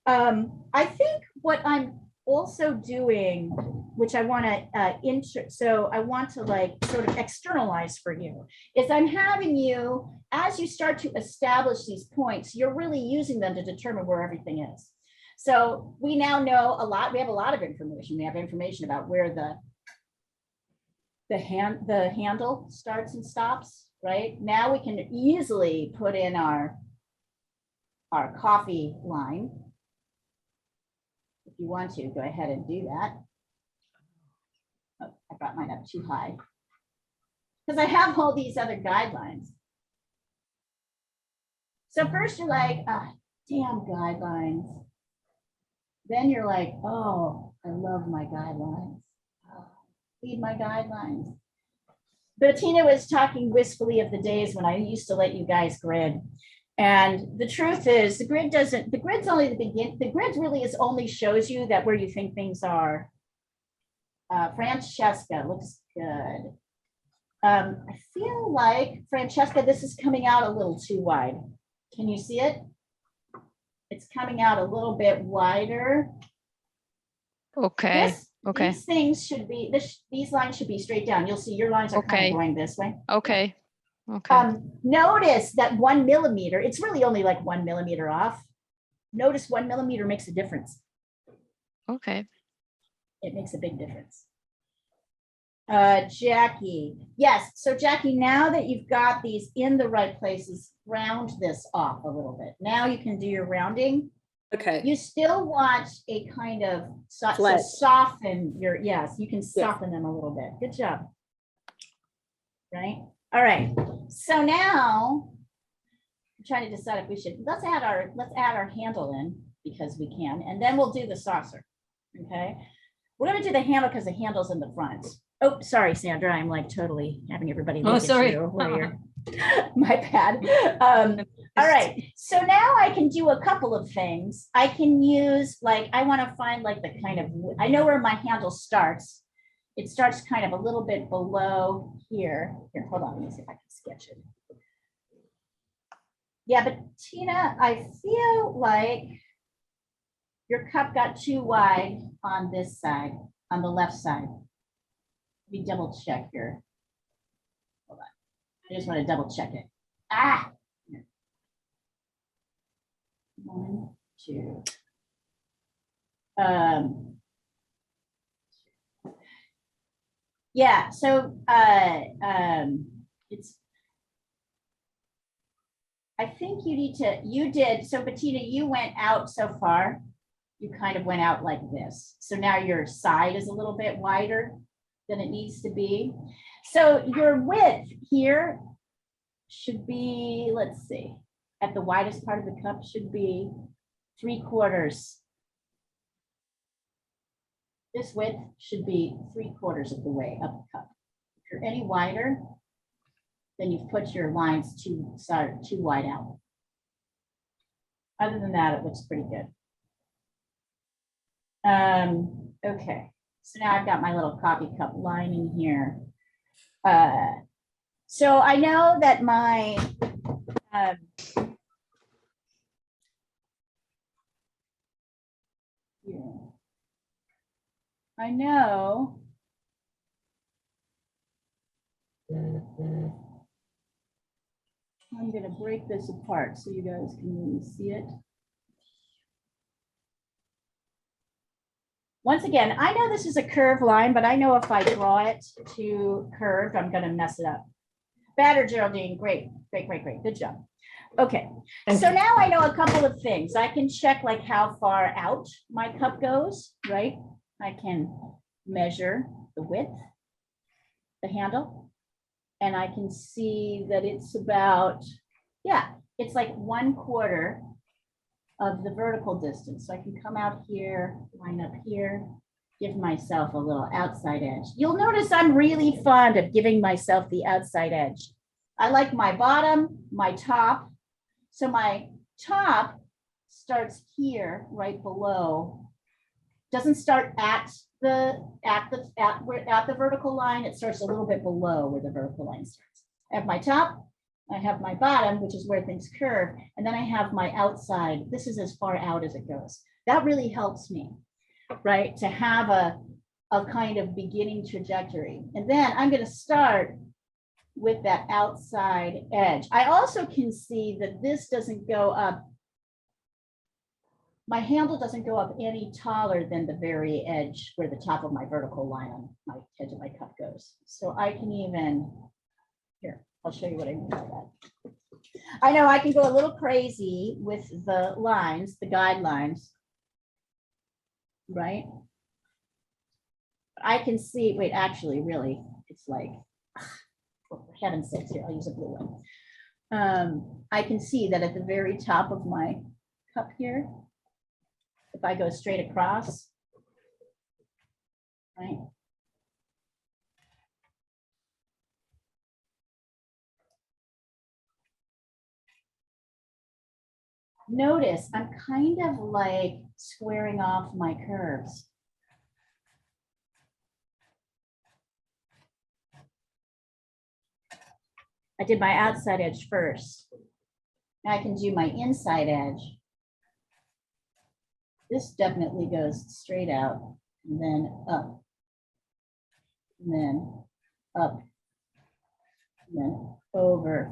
I think what I'm also doing, which I want to so I want to like sort of externalize for you, is I'm having you, as you start to establish these points, you're really using them to determine where everything is. So we now know a lot, we have a lot of information. We have information about where the handle starts and stops, right? Now we can easily put in our coffee line. If you want to, go ahead and do that. Oh, I brought mine up too high. Because I have all these other guidelines. So first you're like, damn guidelines. Then you're like, oh, I love my guidelines. Read my guidelines. Bettina was talking wistfully of the days when I used to let you guys grid. And the truth is the grid's only the beginning. The grid really is only shows you that where you think things are. Francesca looks good. I feel like Francesca, this is coming out a little too wide. Can you see it? It's coming out a little bit wider. Okay, okay, These things should be, these lines should be straight down. You'll see your lines are kind Okay. of going this way. okay, okay. Notice that 1 millimeter, it's really only like 1 millimeter off. Notice 1 millimeter makes a difference. Okay. It makes a big difference. Jackie, yes. So Jackie, now that you've got these in the right places, round this off a little bit. Now you can do your rounding. Okay. You still want a kind of so Flat. soften your, yes, you can soften them a little bit. Good job. Right? All right. So now I'm trying to decide if we should, let's add our handle in because we can, and then we'll do the saucer. Okay. We're going to do the handle because the handle's in the front. Oh, sorry, Sandra. I'm like totally having everybody look at sorry. you while you're- my bad. All right. So now I can do a couple of things. I can use like, I want to find like the kind of, I know where my handle starts. It starts kind of a little bit below here. Here, hold on. Let me see if I can sketch it. Yeah, but Tina, I feel like your cup got too wide on this side, on the left side. Let me double check here. Hold on. I just want to double check it. Ah. Here. 1, 2. Yeah, so it's I think you need to, you did, so Bettina, you went out so far. You kind of went out like this. So now your side is a little bit wider than it needs to be. So your width here should be, let's see, at the widest part of the cup should be 3/4. This width should be 3/4 of the way up the cup. If you're any wider, then you've put your lines too wide out. Other than that, it looks pretty good. Okay, so now I've got my little coffee cup line in here. So I know that my I know I'm gonna break this apart so you guys can really see it. Once again, I know this is a curved line, but I know if I draw it too curved, I'm gonna mess it up. Better, Geraldine, great, great, great, great, good job. Okay, so now I know a couple of things. I can check like how far out my cup goes, right? I can measure the width, the handle, and I can see that it's about, yeah, it's like 1/4 of the vertical distance. So I can come out here, line up here, give myself a little outside edge. You'll notice I'm really fond of giving myself the outside edge. I like my bottom, my top. So my top starts here, right below. Doesn't start at the vertical line. It starts a little bit below where the vertical line starts. I have my top, I have my bottom, which is where things curve, and then I have my outside. This is as far out as it goes. That really helps me, right? To have a kind of beginning trajectory. And then I'm going to start with that outside edge. I also can see that this doesn't go up. My handle doesn't go up any taller than the very edge where the top of my vertical line on my edge of my cup goes. So I can even, here, I'll show you what I mean by that. I know I can go a little crazy with the lines, the guidelines, right? I can see, wait, actually, really, it's like, for heaven's sakes, here, I'll use a blue one. I can see that at the very top of my cup here, if I go straight across, right? Notice I'm kind of like squaring off my curves. I did my outside edge first. Now I can do my inside edge. This definitely goes straight out and then up, and then up, and then over.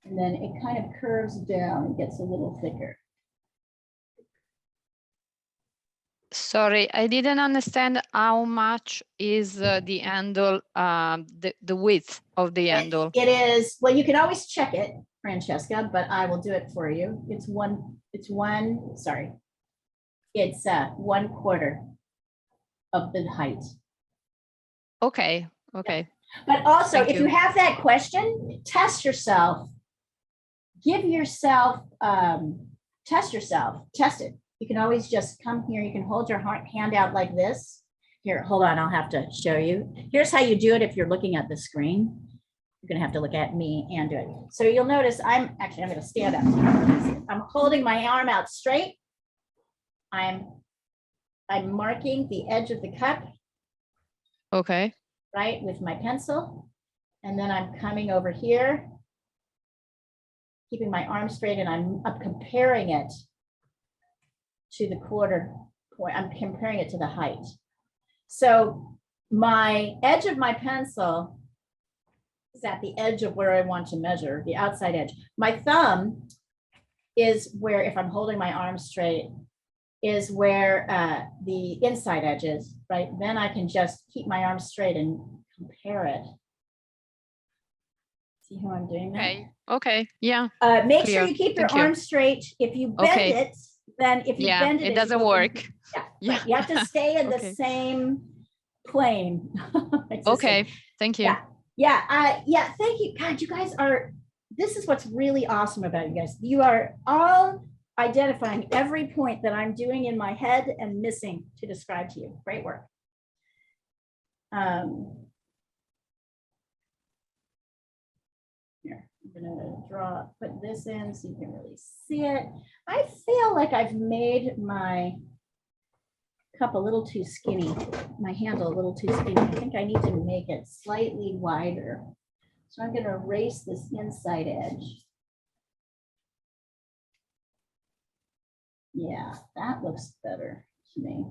And then it kind of curves down and gets a little thicker. Sorry, I didn't understand how much is the handle, the width of the handle. It is, well, you can always check it, Francesca, but I will do it for you. It's 1/4 of the height. Okay, okay. But also, Thank if you you. have that question, test yourself. Give yourself, test yourself, test it. You can always just come here. You can hold your hand out like this. Here, hold on, I'll have to show you. Here's how you do it if you're looking at the screen. You're gonna have to look at me and do it. So you'll notice I'm gonna stand up. I'm holding my arm out straight. I'm marking the edge of the cup, Okay, right, with my pencil. And then I'm coming over here, keeping my arm straight, and I'm comparing it to the 1/4 point. I'm comparing it to the height. So my edge of my pencil is at the edge of where I want to measure, the outside edge. My thumb is where, if I'm holding my arm straight, is where the inside edge is, right? Then I can just keep my arm straight and compare it. See how I'm doing that? okay, Okay, yeah, Make sure clear. you keep your Thank you. arm straight. If you bend Okay. it, then if you Yeah, bend it, it doesn't goes work. into- Yeah, Yeah. right. You have to stay in the Okay. same plane. It's the same. Okay, thank you. Yeah, thank you. God, you guys are, this is what's really awesome about you guys. You are all identifying every point that I'm doing in my head and missing to describe to you. Great work. Here, I'm gonna put this in so you can really see it. I feel like I've made my cup a little too skinny, my handle a little too skinny. I think I need to make it slightly wider. So I'm gonna erase this inside edge. Yeah, that looks better to me.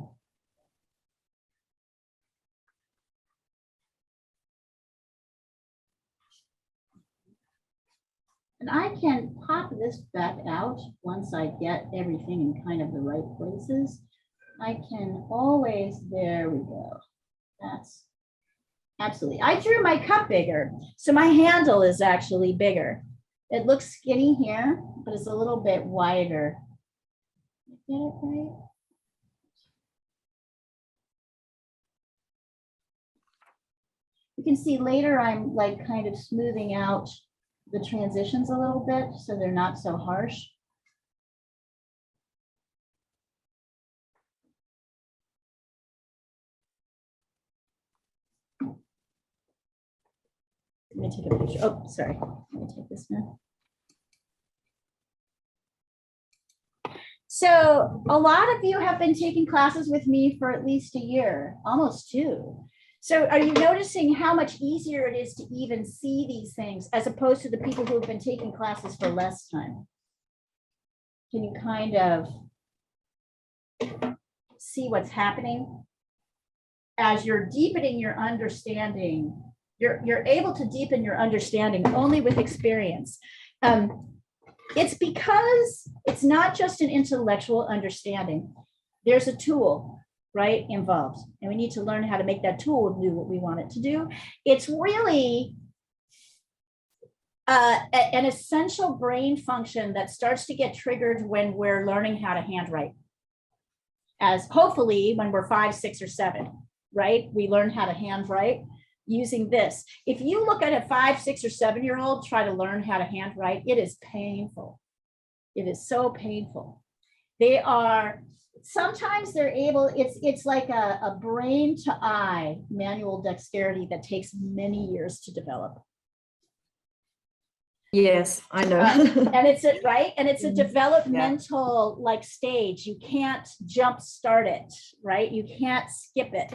And I can pop this back out once I get everything in kind of the right places. I can always, there we go. That's absolutely. I drew my cup bigger, so my handle is actually bigger. It looks skinny here, but it's a little bit wider. Get it right? You can see later I'm like kind of smoothing out the transitions a little bit so they're not so harsh. Let me take a picture. Oh, sorry. Let me take this now. So a lot of you have been taking classes with me for at least a year, almost 2. So are you noticing how much easier it is to even see these things as opposed to the people who have been taking classes for less time? Can you kind of see what's happening? As you're deepening your understanding, you're able to deepen your understanding only with experience. It's because it's not just an intellectual understanding. There's a tool, right, involved, and we need to learn how to make that tool do what we want it to do. It's really an essential brain function that starts to get triggered when we're learning how to handwrite. As hopefully when we're 5, 6, or 7, right? We learn how to handwrite using this. If you look at a 5, 6, or 7-year-old try to learn how to handwrite, it is painful. It is so painful. They are, sometimes they're able, it's like a brain to eye manual dexterity that takes many years to develop. Yes, I know. And it's a, right, and it's a developmental like stage. You can't jump start it, right? You can't skip it.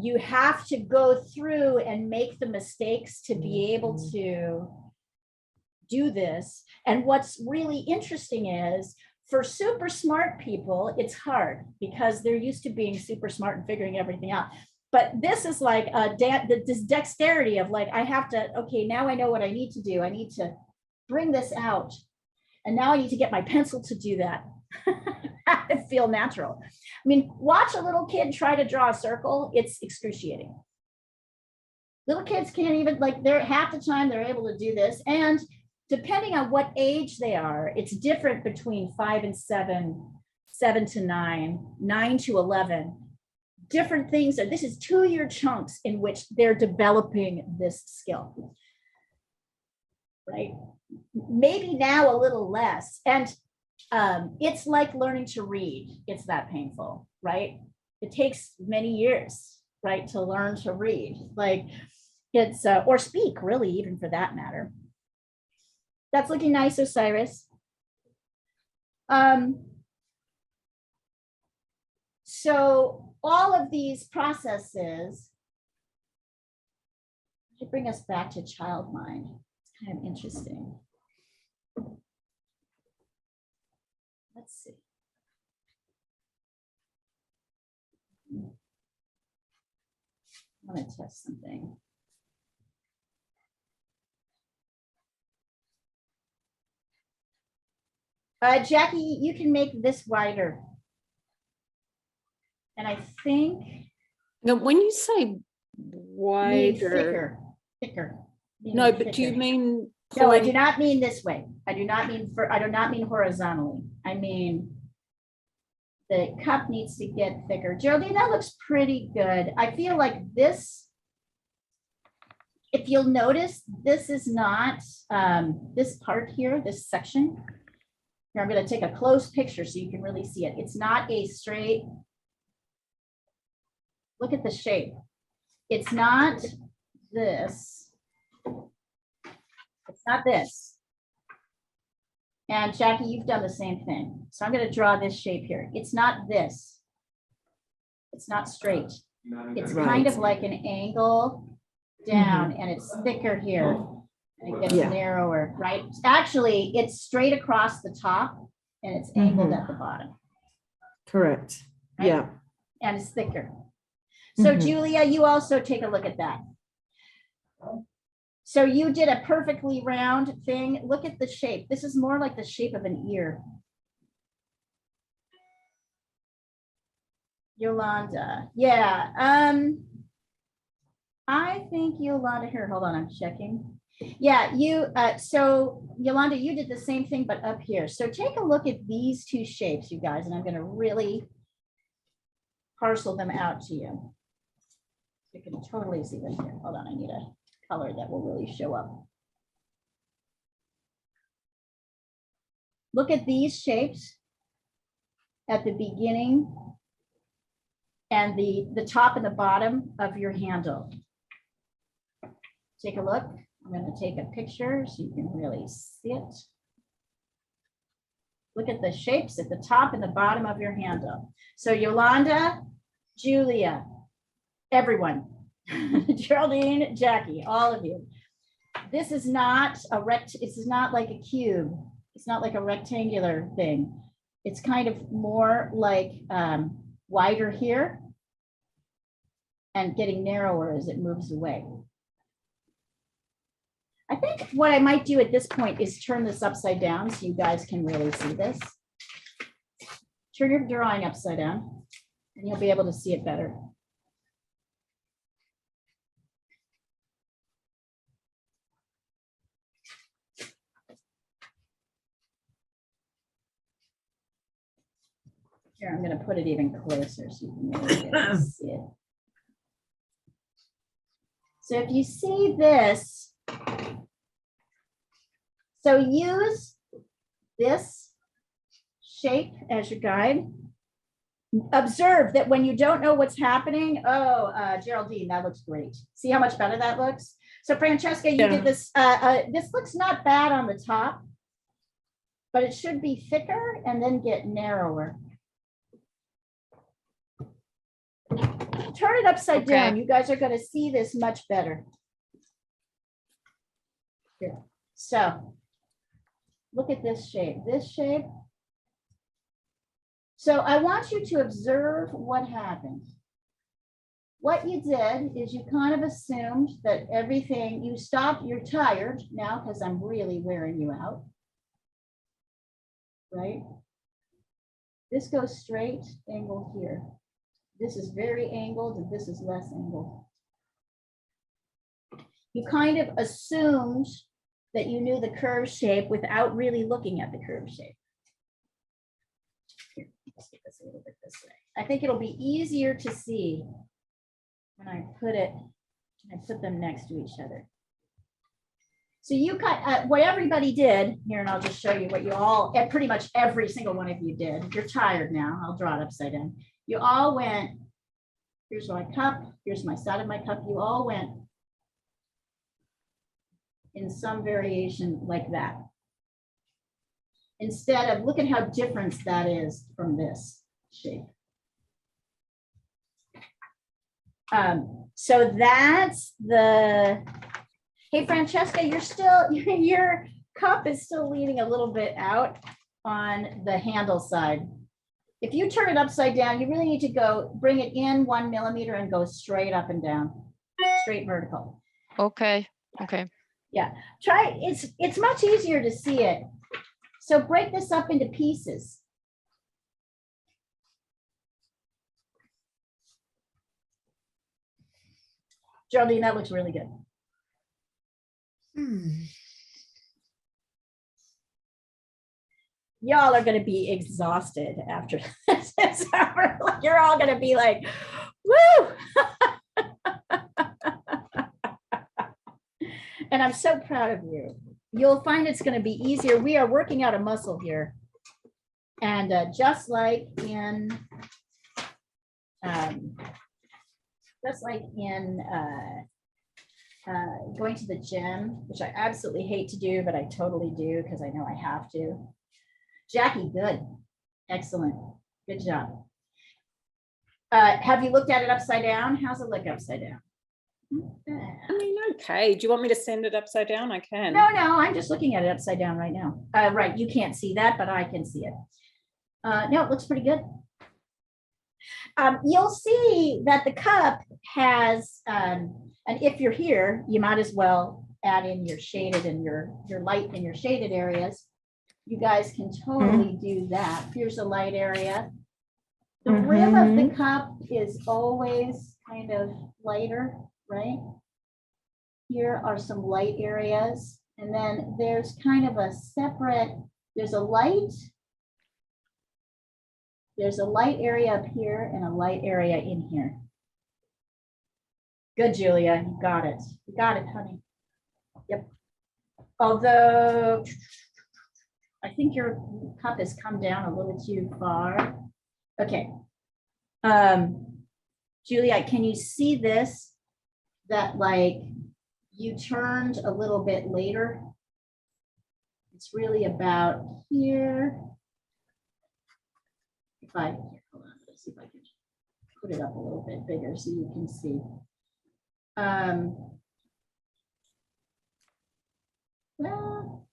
You have to go through and make the mistakes to be able to do this. And what's really interesting is for super smart people, it's hard because they're used to being super smart and figuring everything out. But this is like this dexterity of like, I have to, okay, now I know what I need to do. I need to bring this out. And now I need to get my pencil to do that. I feel natural. I mean, watch a little kid try to draw a circle. It's excruciating. Little kids can't even, like, they're half the time they're able to do this. And depending on what age they are, it's different between 5 and 7, 7 to 9, 9 to 11. Different things. This is 2-year chunks in which they're developing this skill, right? Maybe now a little less. And it's like learning to read. It's that painful, right? It takes many years, right, to learn to read. Like it's, or speak, really, even for that matter. That's looking nice, Osiris. So all of these processes to bring us back to child mind. It's kind of interesting. Let's see. I want to test something. Jackie, you can make this wider. And I think Now, when you say mean wider, thicker. thicker. No, but do you Thicker. mean? No, I for- do not mean this way. I do not mean horizontally. I mean, the cup needs to get thicker. Geraldine, that looks pretty good. I feel like this, if you'll notice, this is not, this part here, this section. Here, I'm gonna take a close picture so you can really see it. It's not a straight, look at the shape. It's not this. It's not this. And Jackie, you've done the same thing. So I'm going to draw this shape here. It's not this. It's not straight. It's kind of like an angle down and it's thicker here. And it gets Yeah. narrower, right? Actually, it's straight across the top and it's angled at the bottom. Correct. Right? Yeah. And it's thicker. So Mhm. Julia, you also take a look at that. So you did a perfectly round thing. Look at the shape. This is more like the shape of an ear. Yolanda, yeah. I think Yolanda, here, hold on, I'm checking. Yeah, so Yolanda, you did the same thing, but up here. So take a look at these two shapes, you guys, and I'm gonna really parcel them out to you. You can totally see them here. Hold on, I need a color that will really show up. Look at these shapes at the beginning and the top and the bottom of your handle. Take a look. I'm going to take a picture so you can really see it. Look at the shapes at the top and the bottom of your handle. So Yolanda, Julia, everyone, Geraldine, Jackie, all of you. This is not this is not like a cube. It's not like a rectangular thing. It's kind of more like wider here and getting narrower as it moves away. I think what I might do at this point is turn this upside down so you guys can really see this. Turn your drawing upside down and you'll be able to see it better. Here, I'm going to put it even closer so you can really get to see it. So if you see this, so use this shape as your guide. Observe that when you don't know what's happening, Geraldine, that looks great. See how much better that looks? So Francesca, you did this, this looks not bad on the top, but it should be thicker and then get narrower. Turn it upside down. You guys are going to see this much better. Here. So look at this shape. This shape. So I want you to observe what happened. What you did is you kind of assumed that everything, you stopped, you're tired now because I'm really wearing you out. Right? This goes straight, angled here. This is very angled and this is less angled. You kind of assumed that you knew the curve shape without really looking at the curve shape. Here, let's get this a little bit this way. I think it'll be easier to see when I put them next to each other. So you cut what everybody did here, and I'll just show you what you all, pretty much every single one of you did. You're tired now. I'll draw it upside down. You all went, here's my cup, here's my side of my cup. You all went in some variation like that. Instead of, look at how different that is from this shape. So that's the, hey, Francesca, you're still, your cup is still leaning a little bit out on the handle side. If you turn it upside down, you really need to go bring it in 1 millimeter and go straight up and down, straight vertical. Okay. Okay. Yeah, try, it's much easier to see it. So break this up into pieces. Geraldine, that looks really good. Y'all are going to be exhausted after this. You're all going to be like, woo. And I'm so proud of you. You'll find it's going to be easier. We are working out a muscle here. And just like in going to the gym, which I absolutely hate to do, but I totally do because I know I have to. Jackie, good. Excellent. Good job. Have you looked at it upside down? How's it look upside down? I mean, okay. Do you want me to send it upside down? I can. No, I'm just looking at it upside down right now. Right, you can't see that, but I can see it. No, it looks pretty good. You'll see that the cup has, and if you're here, you might as well add in your shaded and your light in your shaded areas. You guys can totally do that. Here's a light area. The rim of the cup is always kind of lighter, right? Here are some light areas. And then there's kind of a separate, there's a light area up here and a light area in here. Good, Julia, you got it. You got it, honey. Yep. Although, I think your cup has come down a little too far. Okay. Julia, can you see this? That like you turned a little bit later. It's really about here. Hold on, let's see if I can put it up a little bit bigger so you can see. Well,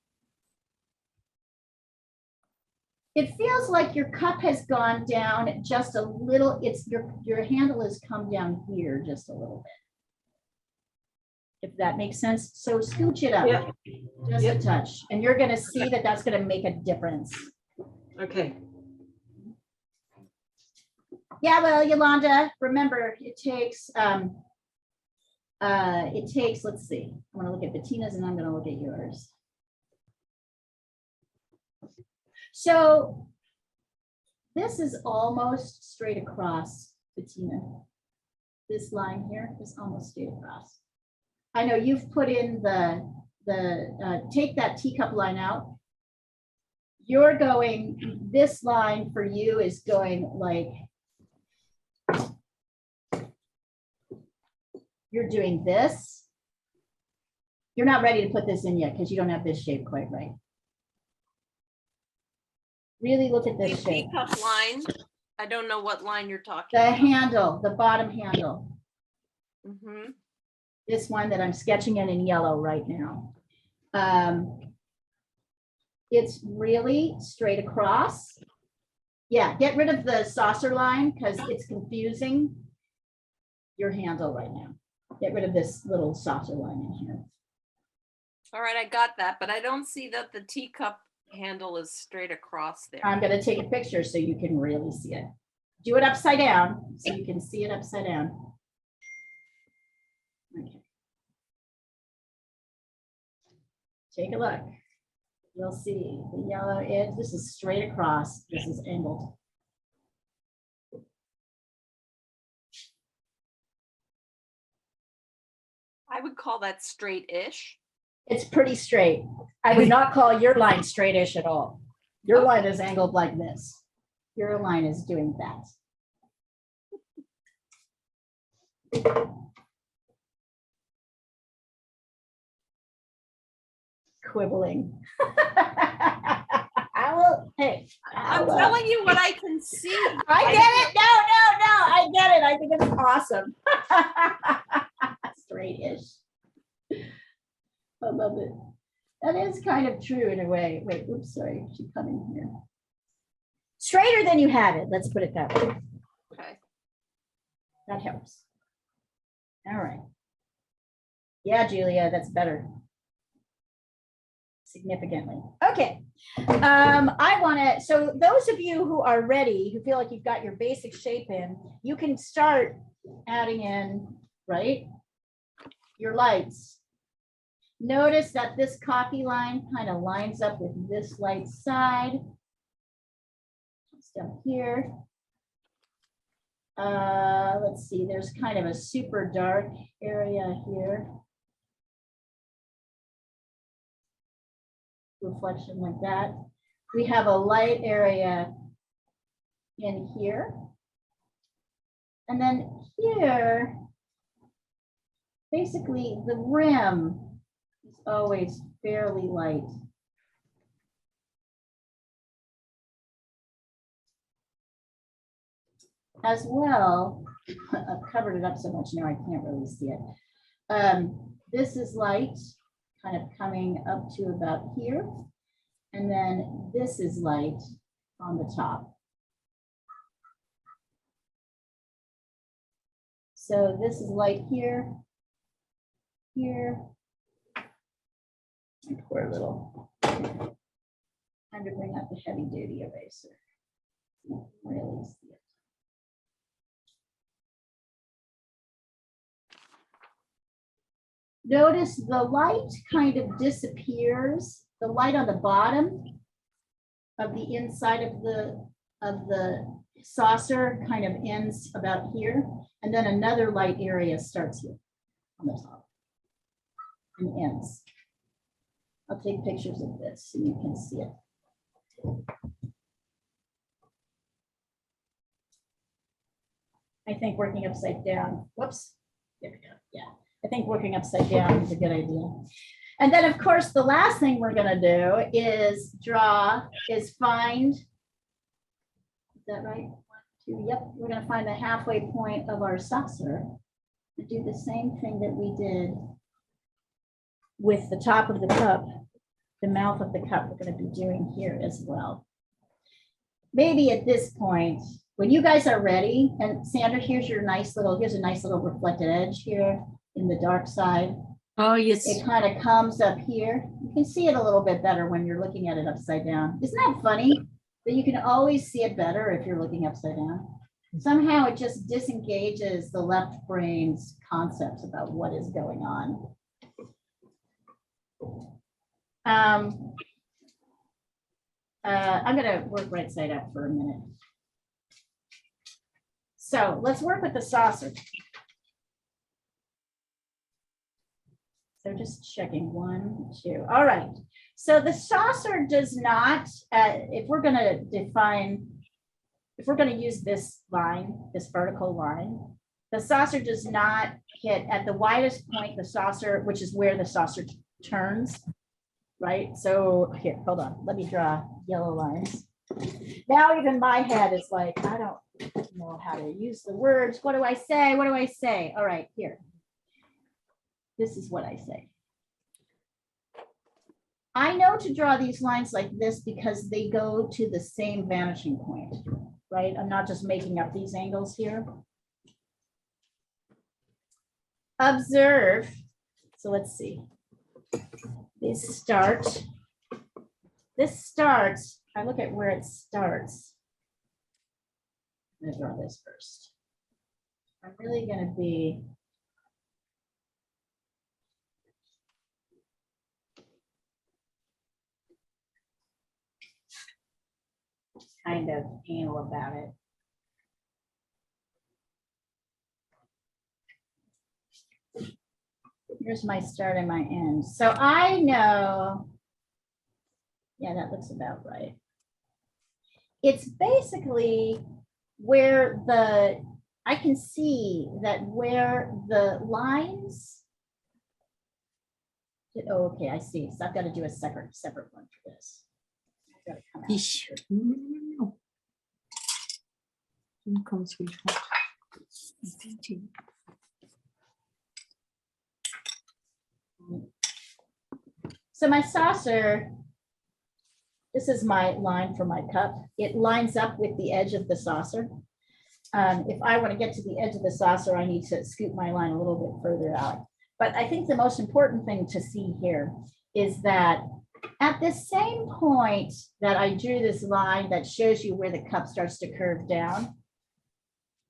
it feels like your cup has gone down just a little. It's your handle has come down here just a little bit. If that makes sense. So scooch it up, just a touch, and you're going to see that that's going to make a difference. Okay. Yeah, well, Yolanda, remember it takes, let's see, I'm gonna look at Bettina's and I'm gonna look at yours. So this is almost straight across, Bettina. This line here is almost straight across. I know you've put in take that teacup line out. You're going, this line for you is going like, you're doing this. You're not ready to put this in yet because you don't have this shape quite right. Really look at The this shape. teacup line. I don't know what line you're talking The about. handle, the bottom handle. Mhm. This one that I'm sketching in yellow right now. It's really straight across. Yeah, get rid of the saucer line because it's confusing your handle right now. Get rid of this little saucer line in here. All right, I got that, but I don't see that the teacup handle is straight across there. I'm going to take a picture so you can really see it. Do it upside down so you can see it upside down. Okay. Take a look. You'll see the yellow edge. This is straight across. This is angled. I would call that straight-ish. It's pretty straight. I would not call your line straightish at all. Your line is angled like this. Your line is doing that. Quibbling. I will, hey. I'm telling you what I can see. I get it. No. I get it. I think it's awesome. Straight-ish. I love it. That is kind of true in a way. Wait, oops, sorry. She's coming here. Straighter than you had it. Let's put it that way. Okay. That helps. All right. Yeah, Julia, that's better. Significantly. Okay. I want to, so those of you who are ready, who feel like you've got your basic shape in, you can start adding in, right, your lights. Notice that this copy line kind of lines up with this light side. It's down here. Let's see, there's kind of a super dark area here. Reflection like that. We have a light area in here. And then here, basically the rim is always fairly light. As well, I've covered it up so much now I can't really see it. This is light, kind of coming up to about here. And then this is light on the top. So this is light here, here. And poor little, time to bring up the heavy duty eraser. Can't really see it. Notice the light kind of disappears. The light on the bottom of the inside of the saucer kind of ends about here. And then another light area starts here on the top and ends. I'll take pictures of this so you can see it. I think working upside down, whoops, there we go, yeah. I think working upside down is a good idea. And then, of course, the last thing we're going to do is find, is that right? 1, 2, yep. We're going to find the halfway point of our saucer and do the same thing that we did with the top of the cup, the mouth of the cup. We're going to be doing here as well. Maybe at this point, when you guys are ready, and Sandra, here's a nice little reflected edge here in the dark side. Oh, yes. It kind of comes up here. You can see it a little bit better when you're looking at it upside down. Isn't that funny? That you can always see it better if you're looking upside down. Somehow it just disengages the left brain's concepts about what is going on. I'm going to work right side up for a minute. So let's work with the saucer. So just checking 1, 2. All right. So the saucer does not, if we're going to use this line, this vertical line, the saucer does not hit at the widest point the saucer, which is where the saucer turns, right? So here, hold on. Let me draw yellow lines. Now even my head is like, I don't know how to use the words. What do I say? What do I say? All right, here. This is what I say. I know to draw these lines like this because they go to the same vanishing point, right? I'm not just making up these angles here. Observe. So let's see. This starts. I look at where it starts. I'm gonna draw this first. I'm really gonna be kind of anal about it. Here's my start and my end. So I know, yeah, that looks about right. It's basically where I can see that where the lines, oh, okay, I see. So I've got to do a separate one for this. I've got to come out. So my saucer, this is my line for my cup. It lines up with the edge of the saucer. If I want to get to the edge of the saucer, I need to scoot my line a little bit further out. But I think the most important thing to see here is that at the same point that I drew this line that shows you where the cup starts to curve down,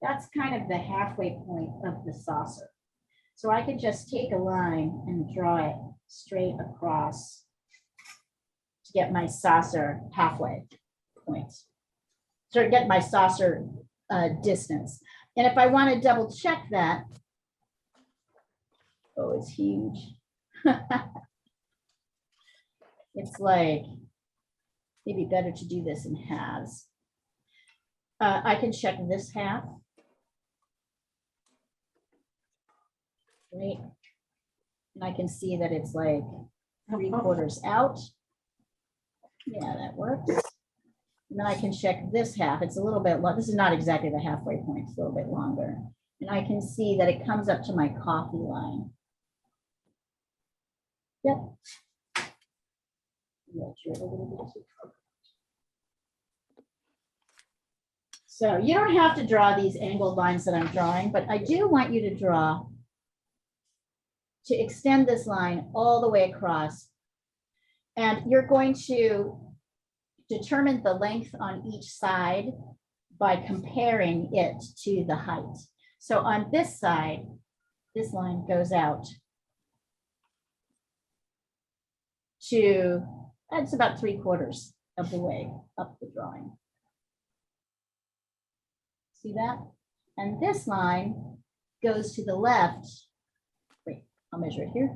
that's kind of the halfway point of the saucer. So I can just take a line and draw it straight across to get my saucer halfway point. So to get my saucer distance. And if I want to double check that, oh, it's huge. It's like, maybe better to do this in halves. I can check this half. Right. And I can see that it's like 3/4 out. Yeah, that works. And then I can check this half. It's a little bit long. This is not exactly the halfway point. It's a little bit longer. And I can see that it comes up to my coffee line. Yep. So you don't have to draw these angled lines that I'm drawing, but I do want you to draw to extend this line all the way across. And you're going to determine the length on each side by comparing it to the height. So on this side, this line goes out to, that's about 3/4 of the way up the drawing. See that? And this line goes to the left. Wait, I'll measure it here.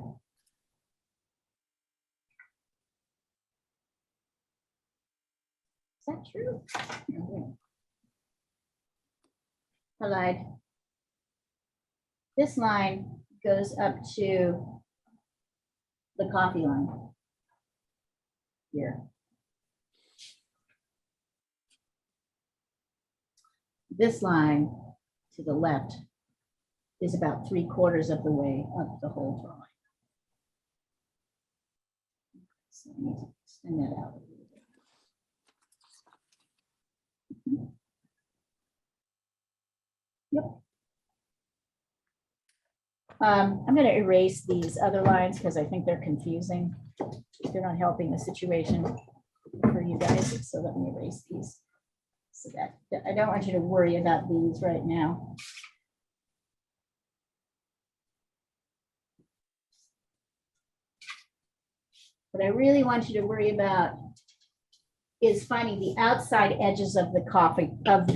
Is that true? I lied. This line goes up to the coffee line here. This line to the left is about 3/4 of the way up the whole drawing. So I need to extend that out a little bit. Yep. I'm going to erase these other lines because I think they're confusing. They're not helping the situation for you guys. So let me erase these. So that I don't want you to worry about these right now. What I really want you to worry about is finding the outside edges of the coffee of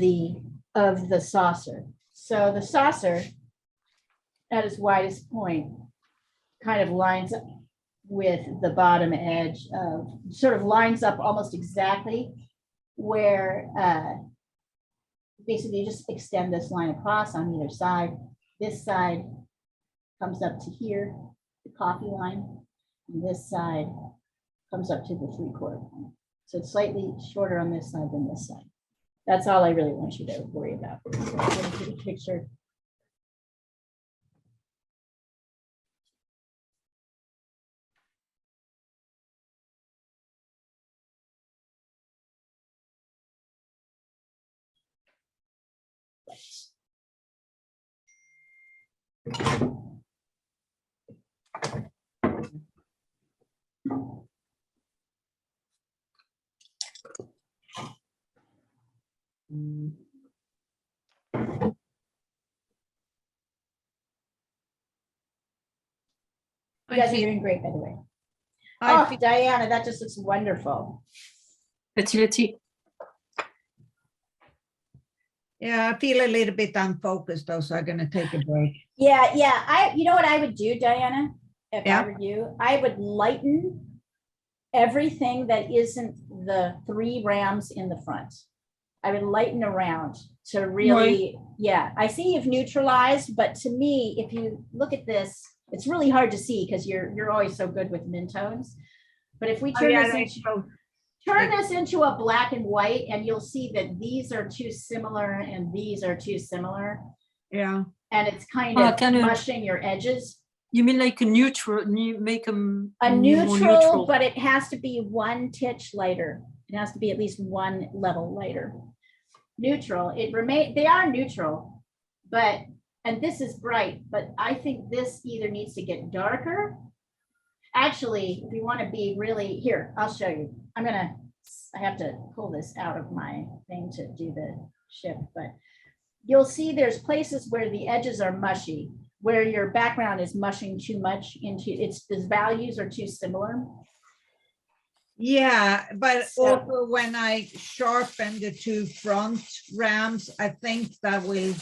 the saucer. So the saucer at its widest point kind of lines up with the bottom edge of, sort of lines up almost exactly where basically you just extend this line across on either side. This side comes up to here, the coffee line, and this side comes up to the 3/4 point. So it's slightly shorter on this side than this side. That's all I really want you to worry about. So I'm going to get a picture. You guys are doing great, by the way. Oh, Diana, that just looks wonderful. Letty. Yeah, I feel a little bit unfocused though, so I'm gonna take a break. Yeah. You know what I would do, Diana? If I were you, I would lighten everything that isn't the 3 rams in the front. I would lighten around to really, yeah. I see you've neutralized, but to me, if you look at this, it's really hard to see because you're always so good with midtones. But if we turn this into a black and white, and you'll see that these are too similar and these are too similar. Yeah. And it's kind of mushing your edges. You mean like a neutral, make them a neutral, but it has to be 1 titch lighter. It has to be at least 1 level lighter. Neutral, they are neutral, but, and this is bright, but I think this either needs to get darker. Actually, if you want to be really, here, I'll show you. I have to pull this out of my thing to do the shift, but you'll see there's places where the edges are mushy. where your background is mushing too much into, the values are too similar. Yeah, but So- also when I sharpen the two front rams, I think that will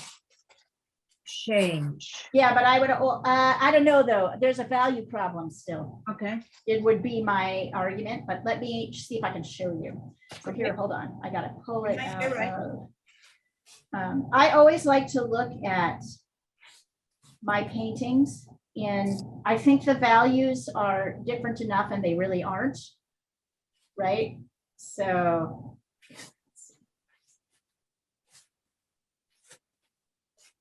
change. Yeah, but I would, I don't know though, there's a value problem still. Okay. It would be my argument, but let me see if I can show you. So here, hold on, I gotta pull it Right, out. you're right. I always like to look at my paintings, and I think the values are different enough and they really aren't, right? So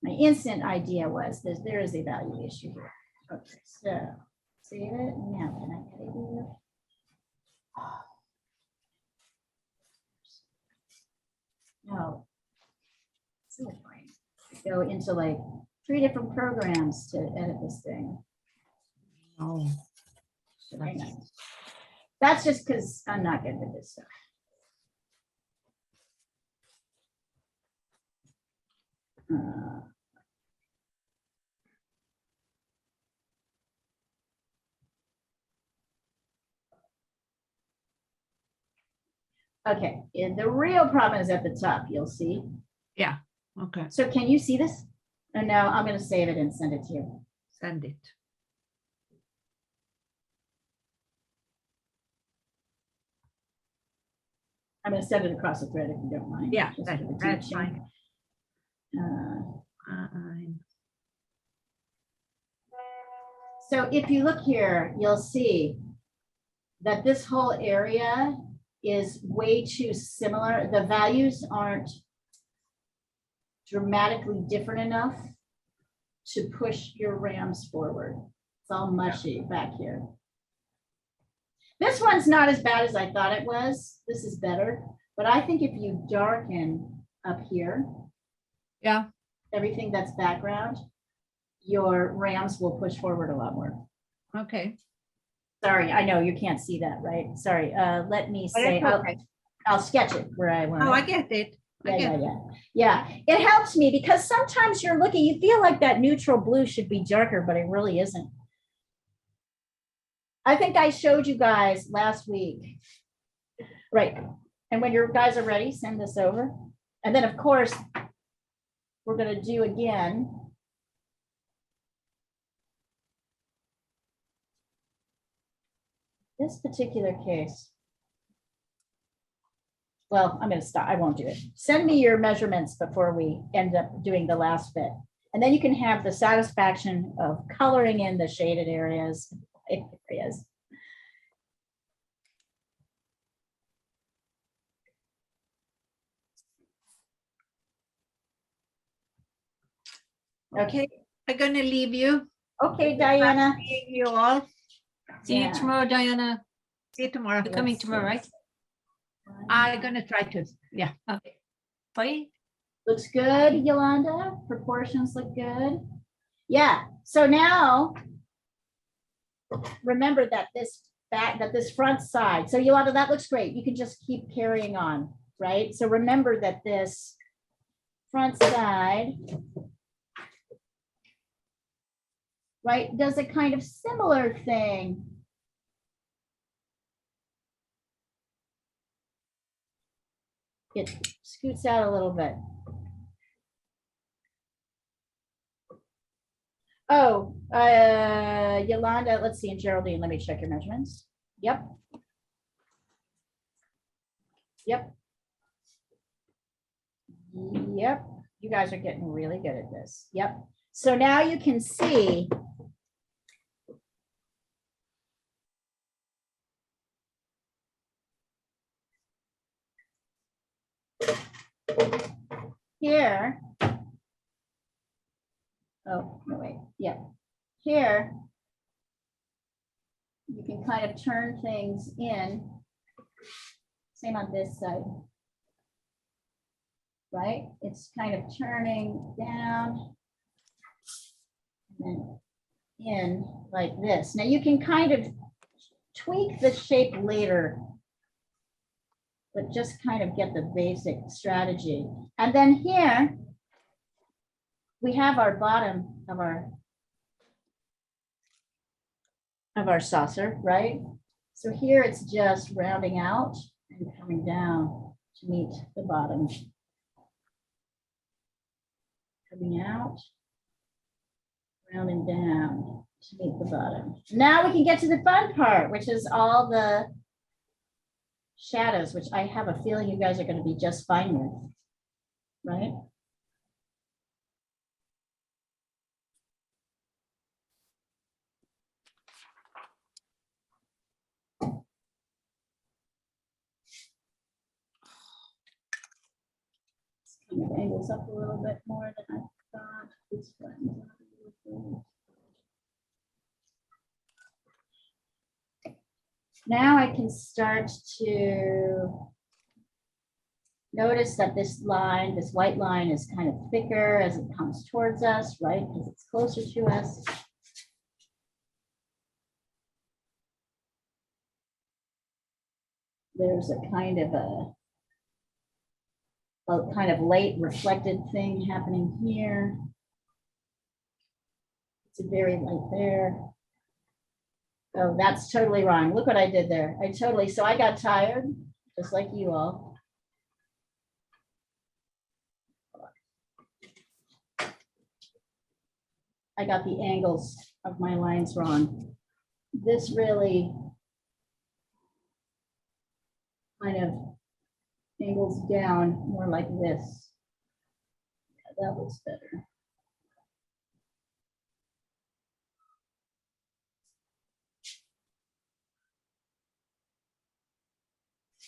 my instant idea was that there is a value issue here. Okay, so save it. Now can I edit it? No. So annoying. Go into like 3 different programs to edit this thing. Oh. Hang on. That's just because I'm not good with this stuff. Okay, and the real problem is at the top, you'll see. Yeah, okay, So can you see this? Oh, no, I'm gonna save it and send it to you. send it. I'm gonna send it across the thread if you don't mind. Yeah, just for the that's teaching. fine. So if you look here, you'll see that this whole area is way too similar. The values aren't dramatically different enough to push your rams forward. It's all mushy back here. This one's not as bad as I thought it was. This is better, but I think if you darken up here, Yeah, everything that's background, your rams will push forward a lot more. okay. Sorry, I know you can't see that, right? Sorry, let me But say, it's okay. I'll sketch it where I want. Oh, it. I get it. I Yeah, get yeah, yeah. Yeah, it helps me because sometimes you're looking, you feel like that neutral blue should be darker, but it really isn't. I think I showed you guys last week. Right, and when your guys are ready, send this over. And then, of course, we're gonna do again. This particular case. Well, I'm gonna stop, I won't do it. Send me your measurements before we end up doing the last bit. And then you can have the satisfaction of coloring in the shaded areas. Okay, I'm gonna leave you. Okay, Diana. Seeing you all. See Yeah. you tomorrow, Diana. See you tomorrow. You're coming tomorrow, right? I'm gonna try to, yeah. Okay. Bye. Looks good, Yolanda. Proportions look good. Yeah, so now remember that this front side, so Yolanda, that looks great. You can just keep carrying on, right? So remember that this front side, right, does a kind of similar thing. It scoots out a little bit. Oh, Yolanda, let's see, and Geraldine, let me check your measurements. Yep. Yep. Yep, you guys are getting really good at this. Yep. So now you can see here. Oh, no, wait, yeah. Here, you can kind of turn things in. Same on this side. Right? It's kind of turning down and then in like this. Now you can kind of tweak the shape later, but just kind of get the basic strategy. And then here, we have our bottom of our of our saucer, right? So here it's just rounding out and coming down to meet the bottom. Coming out, rounding down to meet the bottom. Now we can get to the fun part, which is all the shadows, which I have a feeling you guys are going to be just fine with, right? Kind of angles up a little bit more than I thought. This one. Now I can start to notice that this line, this white line, is kind of thicker as it comes towards us, right? Because it's closer to us. There's a kind of late reflected thing happening here. It's a very light there. Oh, that's totally wrong. Look what I did there. So I got tired, just like you all. I got the angles of my lines wrong. This really kind of angles down more like this. Yeah, that looks better.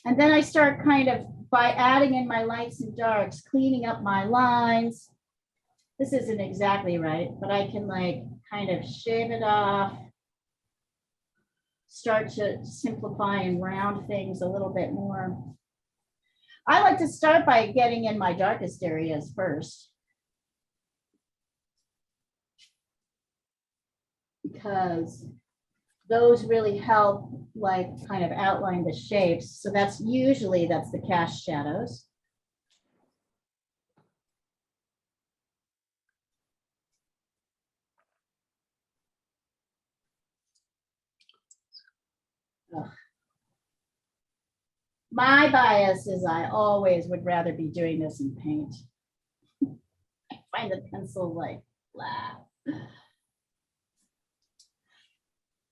And then I start kind of, by adding in my lights and darks, cleaning up my lines. This isn't exactly right, but I can like kind of shave it off, start to simplify and round things a little bit more. I like to start by getting in my darkest areas first, because those really help like kind of outline the shapes. So that's the cast shadows. Ugh. My bias is I always would rather be doing this in paint. I find the pencil like blah.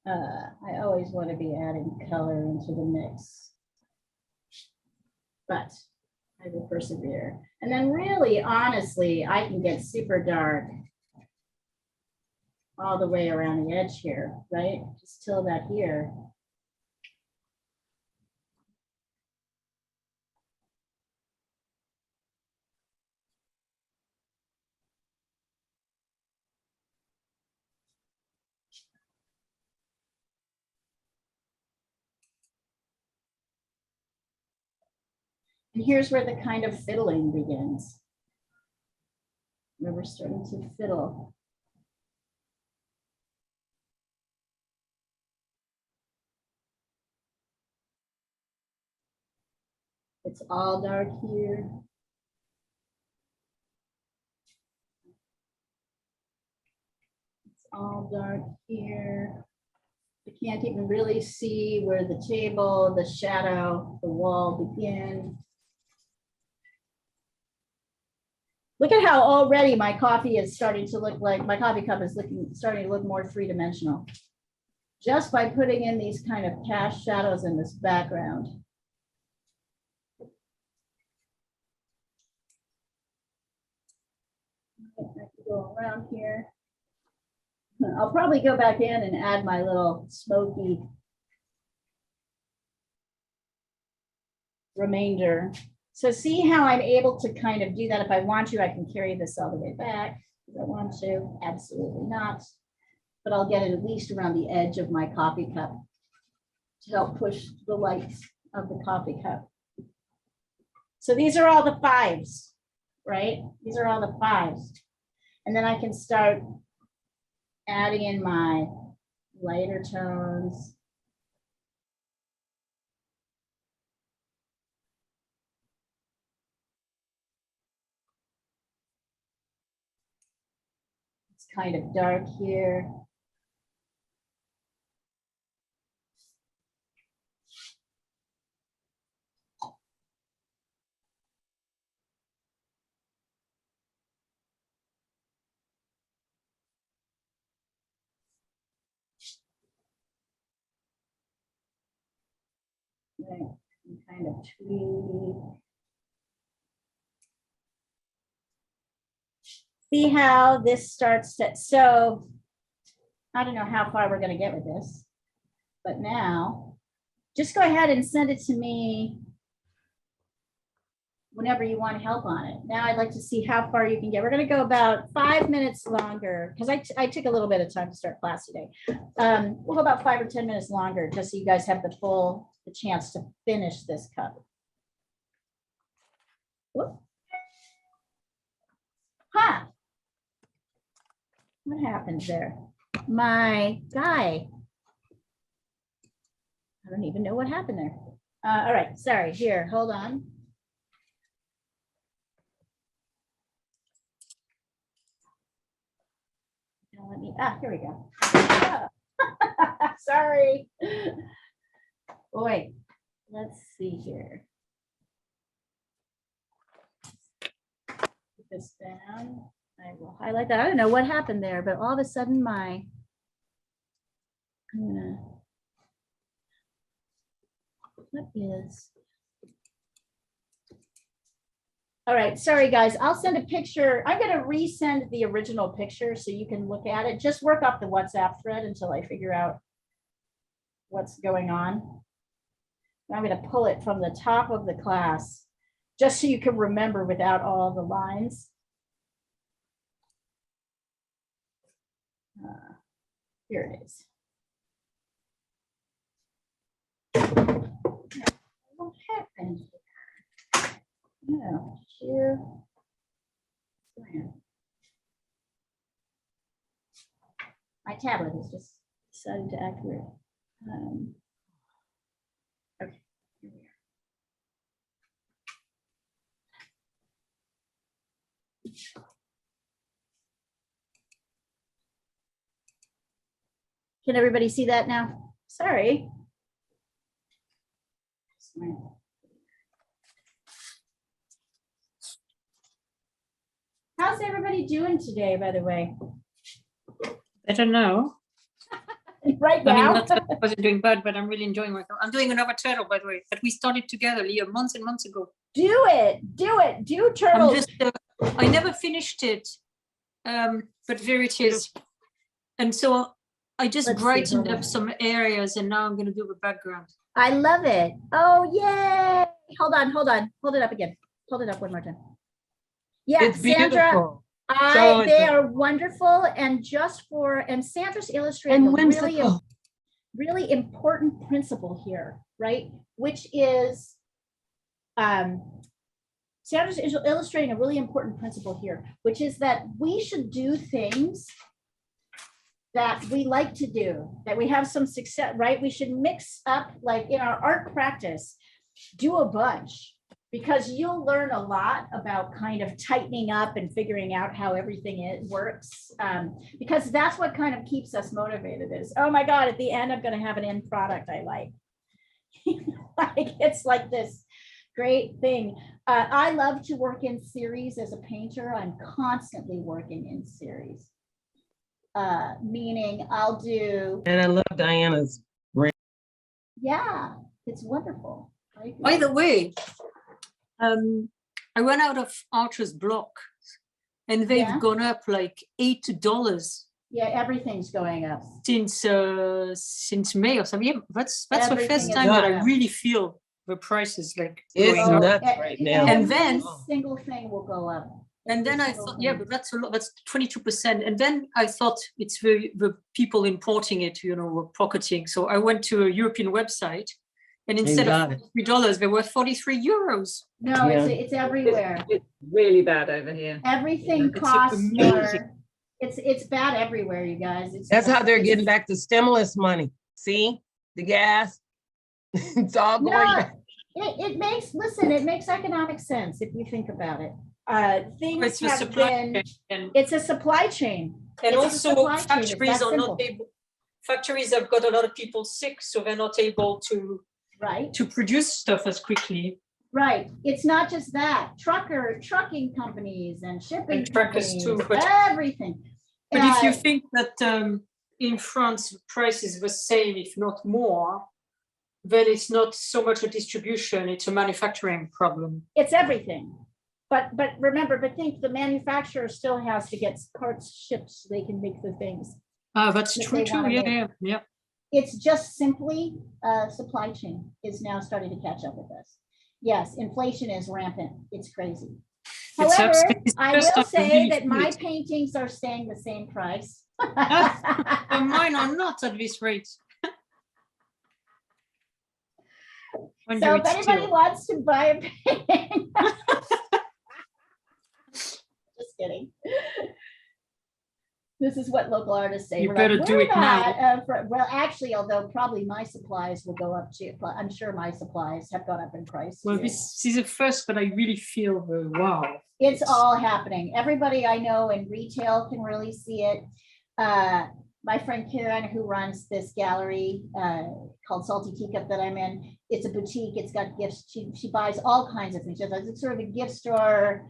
I always want to be adding color into the mix, but I will persevere. And then really, honestly, I can get super dark all the way around the edge here, right? Just till that here. And here's where the kind of fiddling begins. Where we're starting to fiddle. It's all dark here. It's all dark here. I can't even really see where the table, the shadow, the wall begin. Look at how already my coffee is starting to look like, my coffee cup is starting to look more three-dimensional. Just by putting in these kind of cast shadows in this background. I can go around here. I'll probably go back in and add my little smoky remainder. So see how I'm able to kind of do that. If I want to, I can carry this all the way back. If I want to, absolutely not. But I'll get it at least around the edge of my coffee cup to help push the lights of the coffee cup. So these are all the fives, right? These are all the fives. And then I can start adding in my lighter tones. It's kind of dark here. Right, kind of tweak. See how this starts to, so I don't know how far we're gonna get with this, but now just go ahead and send it to me whenever you want help on it. Now I'd like to see how far you can get. We're gonna go about 5 minutes longer because I took a little bit of time to start class today. We'll go about 5 or 10 minutes longer just so you guys have the chance to finish this cup. Whoop. Huh. What happened there? My guy. I don't even know what happened there. All right, sorry, here, hold on. Now let me, here we go. Sorry. Boy, let's see here. Put this down. I will highlight that. I don't know what happened there, but all of a sudden I'm gonna, what is? All right, sorry guys, I'll send a picture. I'm gonna resend the original picture so you can look at it. Just work off the WhatsApp thread until I figure out what's going on. I'm gonna pull it from the top of the class just so you can remember without all the lines. Here it is. What happened? No, here. My tablet has just decided to act weird. Okay, here we are. Can everybody see that now? Sorry. How's everybody doing today, by the way? I don't know. Right I mean, now? not that I wasn't doing bad, but I'm really enjoying myself. I'm doing another turtle, by the way, that we started together, Leah, months and months ago. Do it, do turtles. I'm just, I never finished it, but there it is. And so I just Let's see, brightened hold up on. some areas, and now I'm going to do the background. I love it. Oh, yay. Hold on, hold it up again. Hold it up one more time. Yeah, It's Sandra, beautiful. So they it's- are wonderful. And Sandra's illustrating And a whimsical. really important principle here, right? Which is, Sandra's illustrating a really important principle here, which is that we should do things that we like to do, that we have some success, right? We should mix up, like in our art practice, do a bunch, because you'll learn a lot about kind of tightening up and figuring out how everything works. Because that's what kind of keeps us motivated is, oh my God, at the end, I'm gonna have an end product I like. Like, it's like this great thing. I love to work in series as a painter. I'm constantly working in series. Meaning I'll do. And I love Diana's. Yeah, it's wonderful. By the way, I ran out of Archer's block, and they've Yeah. gone up like $8 Yeah, everything's going up. since May or something. Yeah, that's the Everything first is time that I going up. really feel the prices like It's going up. nuts right now. And then- every single thing will go up. And then Every I single thought, yeah, thing. but that's a lot. That's 22%. And then I thought it's the people importing it, were pocketing. So I went to a European website, and instead got of it. $43, they were 43 euros. No, Yeah. it's everywhere. It's really bad over here. Everything It's costs amazing. more. It's bad everywhere, you guys. That's how they're it's- getting back the stimulus money. See, the gas, it's all going No, back. it makes economic sense if you think about it. Things It's a have supply been, chain. And it's a supply chain. And It's a also supply chain, it's factories that are not simple. able, factories have got a lot of people sick, so they're not able to Right, produce stuff as quickly. right. It's not just that. Trucking companies and shipping And truckers companies, too, but- everything. But if you Uh, think that in France the price is the same, if not more, then it's not so much a distribution, it's a manufacturing problem. It's everything. But remember, but think the manufacturer still has to get parts shipped so they can make the things. That's That true they too, wanna yeah, make. yeah. It's just simply supply chain is now starting to catch up with us. Yes, inflation is rampant. It's crazy. It's However, absolutely- I first will time I say really that feel my it. paintings are staying the same price. And mine are not at this rate. Wonder So if it's anybody still- wants to buy a painting. Just kidding. This is what local artists say. You We're better like, do "We're it now." not, well, actually, although probably my supplies will go up too. I'm sure my supplies have gone up in price Well, too. this is the first that I really feel the wow. It's all happening. Everybody I know in retail can really see it. My friend Karen, who runs this gallery called Salty Teacup that I'm in, it's a boutique. It's got gifts. She buys all kinds of things. It's sort of a gift store,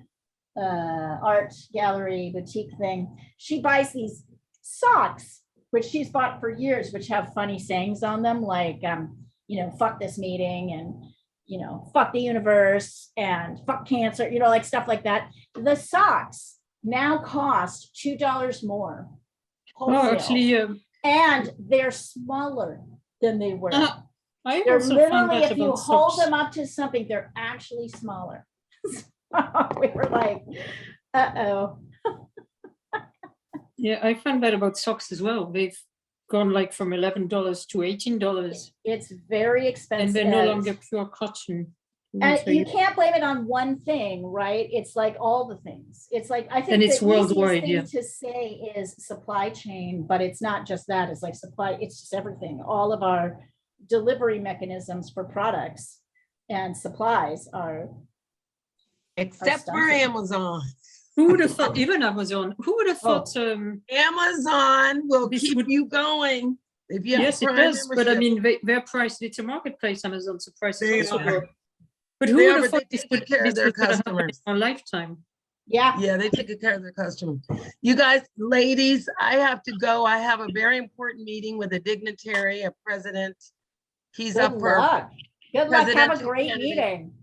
art gallery, boutique thing. She buys these socks, which she's bought for years, which have funny sayings on them, like, you know, fuck this meeting and, you know, fuck the universe and fuck cancer, you know, like stuff like that. The socks now cost $2 more. Oh, wholesale, actually, and they're smaller than they were. I They're also found literally, that if you about hold socks. them up to something, they're actually smaller. We were like, uh-oh. Yeah, I found that about socks as well. They've gone like from $11 to $18, It's very expensive. and they're no longer pure cotton. And So you can't blame it on one thing, right? It's like all the things. It's like, I think And the it's easiest worldwide, thing yeah. to say is supply chain, but it's not just that. It's like supply, it's just everything. All of our delivery mechanisms for products and supplies are. Except for stunted. Amazon. Who would have thought, even Amazon, who would have Oh. thought, Amazon will This keep would- you going. If you have yes, it Prime does, but I membership. mean, their price, it's a marketplace, Amazon, so prices They also are. go up. But who They would are, have but thought they this take would, care of this their was gonna happen in customers. our lifetime? Yeah. Yeah, they take care of their customers. You guys, ladies, I have to go. I have a very important meeting with a dignitary, a president. He's Good up for, luck. Good luck. Have a presidential great candidate. meeting.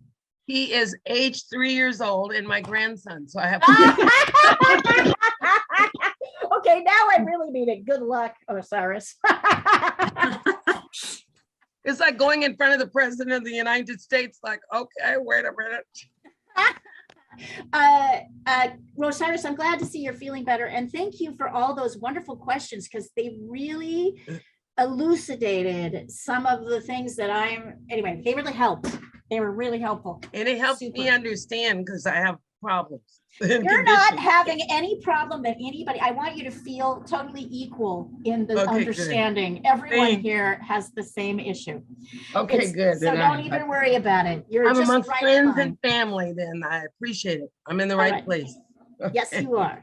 he is age 3 years old and my grandson. So I have to. Okay, now I really need it. Good luck, Osiris. It's like going in front of the president of the United States, like, okay, wait a minute. Rosiris, I'm glad to see you're feeling better. And thank you for all those wonderful questions, because they really elucidated some of the things that anyway, they really helped. They were really helpful. And it helps me Super. understand because I have problems. and You're not conditions. having any problem that anybody, I want you to feel totally equal in the Okay, good. understanding. Everyone Thank- here has the same issue. Okay, It's- good. So Then don't even worry about it. You're I'm just amongst right in friends line. and family then. I appreciate it. I'm in the All right right. place. Yes, Okay. you are.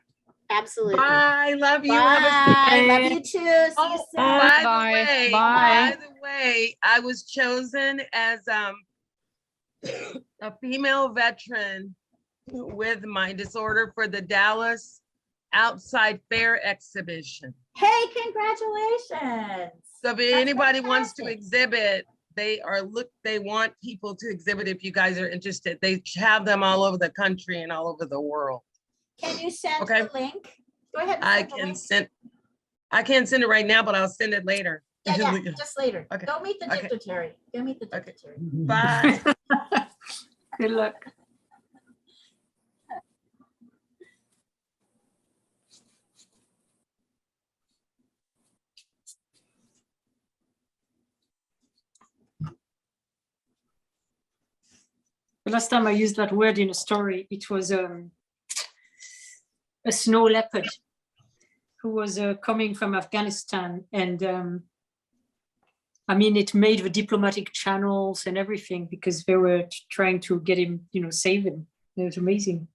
Absolutely. Bye. Love you. Bye. Have a Love you too. See you Oh, soon. by Bye. the way, Bye. by the way, I was chosen as a female veteran with my disorder for the Dallas Outside Fair exhibition. Hey, congratulations. So if That's anybody wants to fantastic. exhibit, they want people to exhibit if you guys are interested. They have them all over the country and all over the world. Can you send Okay. the link? Go ahead. and I send the can link. send, I can't send it right now, but I'll send it later. Yeah, just later. Okay. Go meet the Okay. dignitary. Go meet the Okay. dignitary. Bye. Good luck. The last time I used that word in a story, it was a snow leopard who was coming from Afghanistan, and I mean, it made the diplomatic channels and everything because they were trying to get him, save him. It was amazing.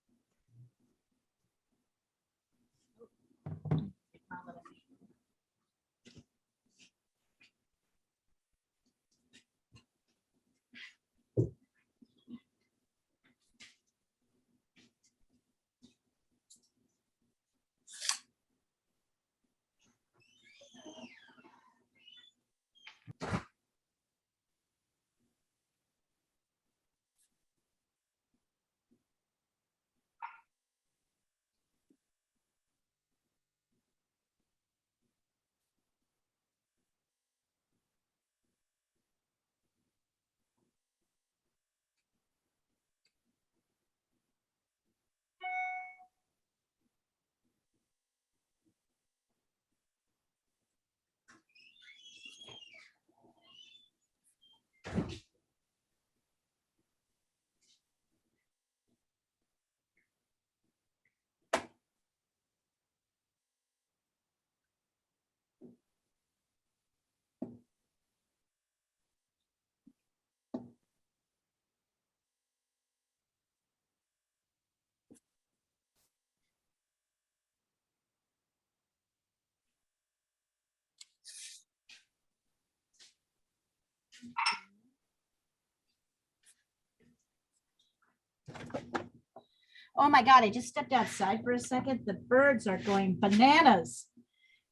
Oh my God, I just stepped outside for a second. The birds are going bananas.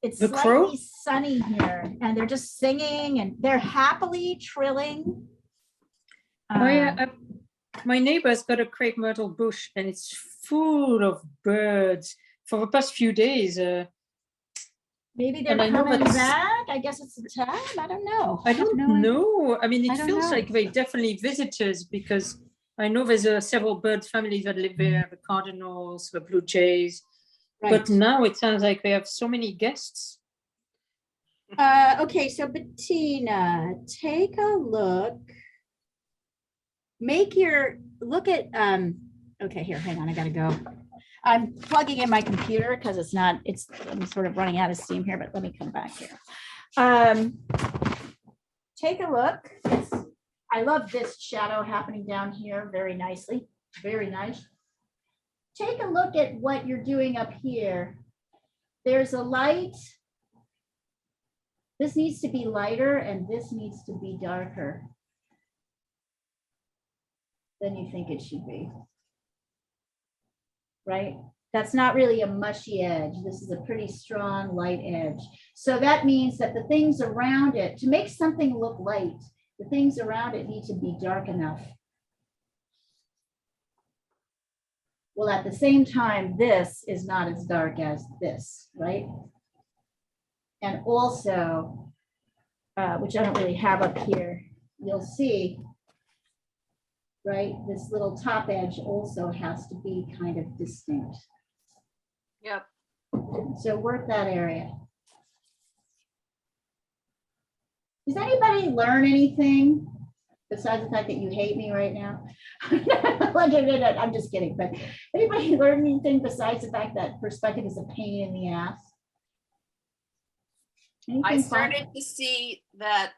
It's The crow? slightly sunny here and they're just singing and they're happily trilling. My neighbor's got a crepe myrtle bush and it's full of birds for the past few days. Maybe they're and I know coming that's- back. I guess it's the time. I don't know. I don't have no idea. know. I mean, I it don't feels know. like they definitely visitors because I know there's several bird families that live there, the cardinals, the blue jays. Right. But now it sounds like they have so many guests. Okay, so Bettina, take a look. Look at, okay, here, hang on, I gotta go. I'm plugging in my computer because I'm sort of running out of steam here, but let me come back here. Take a look. I love this shadow happening down here very nicely, very nice. Take a look at what you're doing up here. There's a light. This needs to be lighter and this needs to be darker than you think it should be. Right? That's not really a mushy edge. This is a pretty strong light edge. So that means that the things around it, to make something look light, the things around it need to be dark enough. Well, at the same time, this is not as dark as this, right? And also, which I don't really have up here, you'll see, right? This little top edge also has to be kind of distinct. Yep. So work that area. Does anybody learn anything besides the fact that you hate me right now? I'm just kidding, but anybody learn anything besides the fact that perspective is a pain in the ass? I Anything started fun? to see that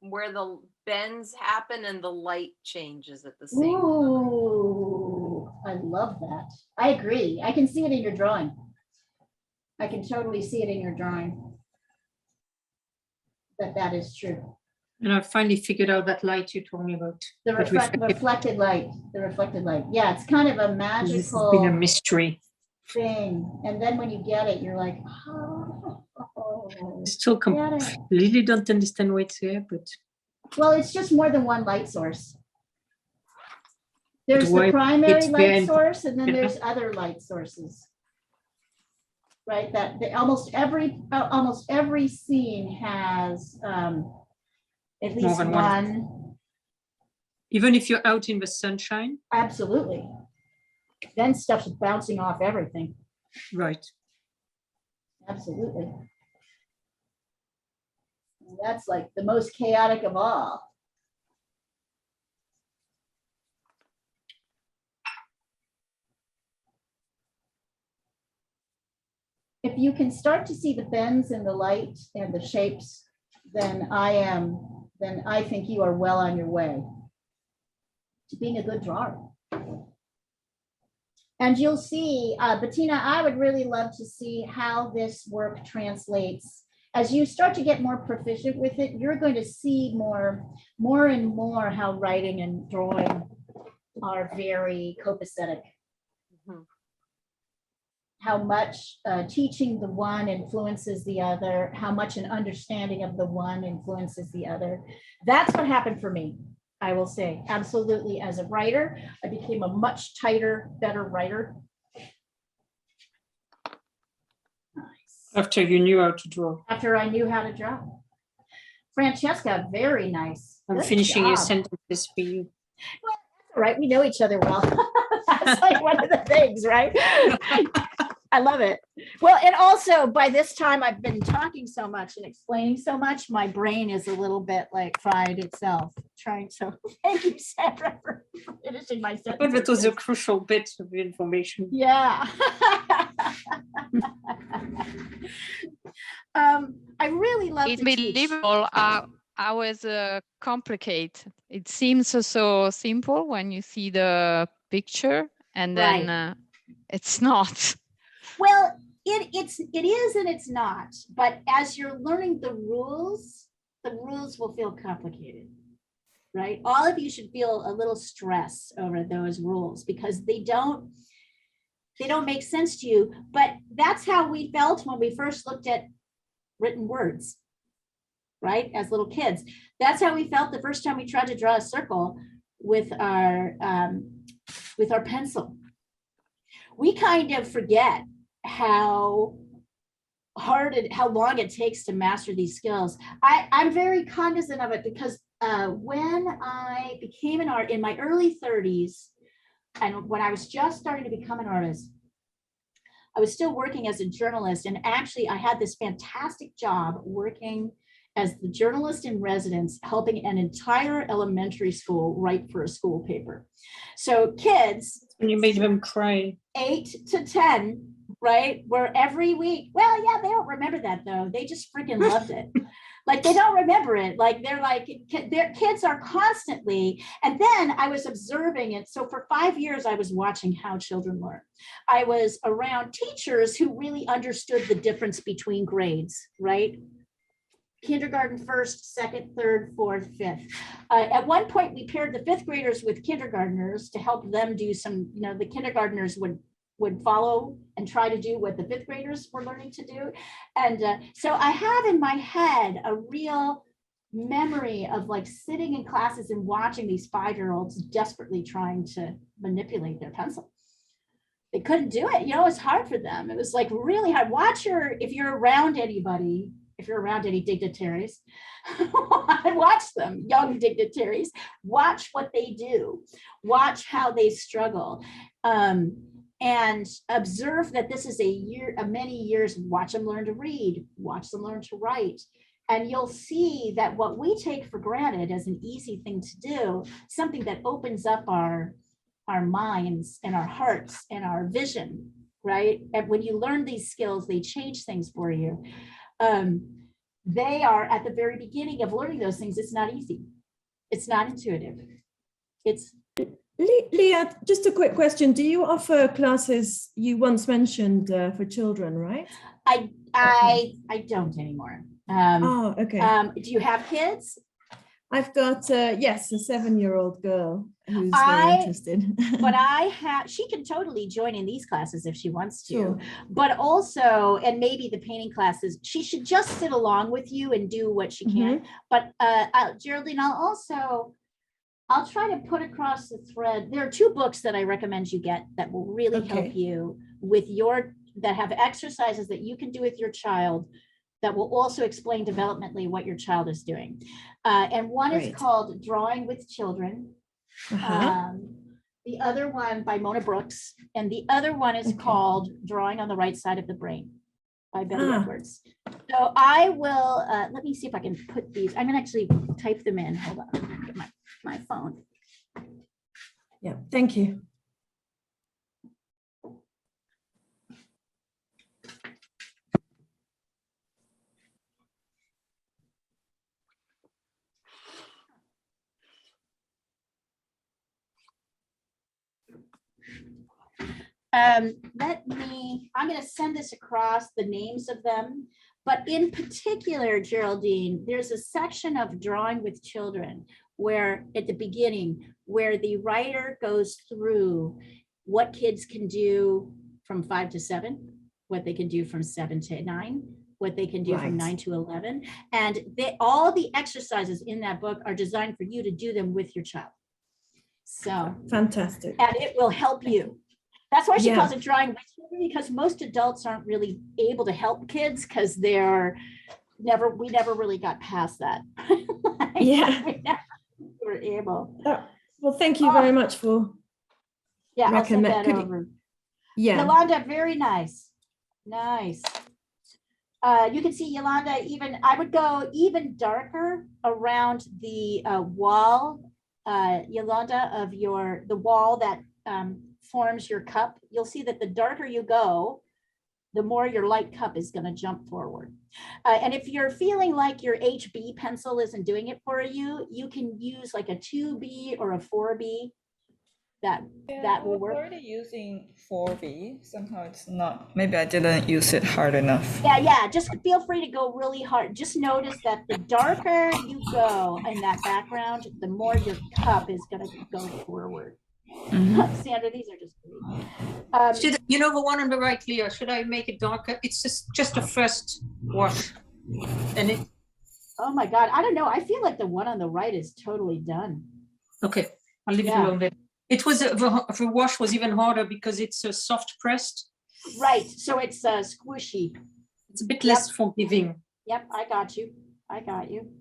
where the bends happen and the light changes at the same time. Ooh, I love that. I agree. I can see it in your drawing. I can totally see it in your drawing. That is true. And I finally figured out that light you told me about. The But we think reflected light, the reflected light. Yeah, it's kind of a This has been a magical mystery. thing. And then when you get it, you're like, oh. Still Get it. completely don't understand why it's there, but Well, it's just more than one light source. There's why the primary it's there light in- source, and then Yeah. there's other light sources. Right, almost every scene has at least than one. one. even if you're out in the sunshine, Absolutely. Then stuff's bouncing off everything. right? Absolutely. That's like the most chaotic of all. If you can start to see the bends in the light and the shapes, then I think you are well on your way to being a good drawer. And you'll see, Bettina, I would really love to see how this work translates. As you start to get more proficient with it, you're going to see more and more how writing and drawing are very copacetic. Mhm. How much teaching the one influences the other, how much an understanding of the one influences the other. That's what happened for me, I will say. Absolutely, as a writer, I became a much tighter, better writer. Nice. After you knew how to draw. After I knew how to draw. Francesca, very nice. I'm Good finishing your job. sentences for you. All right, we know each other well. That's like one of the things, right? I love it. Well, and also by this time I've been talking so much and explaining so much, my brain is a little bit like fried itself, trying to, thank you, Sandra, for finishing my sentence. But that was a crucial bit of information. Yeah. I really love It's to teach. believable how it's complicated. It seems so simple when you see the picture, and then it's not. Well, It is and it's not, but as you're learning the rules will feel complicated, right? All of you should feel a little stress over those rules because they don't make sense to you, but that's how we felt when we first looked at written words, right? As little kids, that's how we felt the first time we tried to draw a circle with our pencil. We kind of forget how long it takes to master these skills. I'm very cognizant of it because when I became an artist in my early 30s, and when I was just starting to become an artist, I was still working as a journalist. And actually, I had this fantastic job working as the journalist in residence, helping an entire elementary school write for a school paper. So kids. And you made them cry. 8 to 10, right? Where every week, well, yeah, they don't remember that though. They just freaking loved it. Like they don't remember it. Like their kids are constantly, and then I was observing it. So for 5 years, I was watching how children learn. I was around teachers who really understood the difference between grades, right? Kindergarten, first, second, third, fourth, fifth. At one point, we paired the fifth graders with kindergartners to help them do some, the kindergartners would follow and try to do what the fifth graders were learning to do. And so I have in my head a real memory of like sitting in classes and watching these 5-year-olds desperately trying to manipulate their pencil. They couldn't do it. It's hard for them. It was like really hard. If you're around anybody, if you're around any dignitaries, watch them, young dignitaries, watch what they do, watch how they struggle, and observe that this is a many years, watch them learn to read, watch them learn to write. And you'll see that what we take for granted as an easy thing to do, something that opens up our minds and our hearts and our vision, right? And when you learn these skills, they change things for you. They are at the very beginning of learning those things. It's not easy. It's not intuitive. It's Leah, just a quick question. Do you offer classes you once mentioned for children, right? I don't anymore. Okay. Do you have kids? I've got, yes, a 7-year-old girl who's very interested. But she can totally join in these classes if she wants to. Sure. But also, and maybe the painting classes, she should just sit along with you and do what she can. But Geraldine, I'll try to put across the thread. There are 2 books that I recommend you get that will really help you with that have exercises that you can do with your child that will also explain developmentally what your child is doing. And one is called Drawing with Children. The other one by Mona Brooks, and the other one is called Drawing on the Right Side of the Brain by Betty Edwards. So I will, let me see if I can put these, I'm gonna actually type them in. Hold on, get my phone. Yeah, thank you. I'm going to send this across, the names of them, but in particular, Geraldine, there's a section of Drawing with Children where at the beginning, where the writer goes through what kids can do from 5 to 7, what they can do from 7 to 9, what they can do from 9 to 11. And all the exercises in that book are designed for you to do them with your child. So fantastic. And it will help you. That's why she calls it Drawing with Children, because most adults aren't really able to help kids because we never really got past that. We were able. Well, thank you very much for I'll send that over. Yolanda, very nice. Nice. You can see Yolanda, I would go even darker around the wall, Yolanda, of the wall that forms your cup. You'll see that the darker you go, the more your light cup is going to jump forward. And if you're feeling like your HB pencil isn't doing it for you, you can use like a 2B or a 4B. that will work. Already using 4V. Somehow it's not. Maybe I didn't use it hard enough. Yeah, just feel free to go really hard. Just notice that the darker you go in that background, the more your cup is going to go forward. Sandra, these are just great. Should, you know, the one on the right, Leah, should I make it darker? It's just a first wash. And it, oh my God, I don't know. I feel like the one on the right is totally done. okay, I'll leave it alone then. It was, the wash was even harder because it's a soft pressed. Right, so it's squishy. It's a bit less forgiving. Yep, I got you. I got you.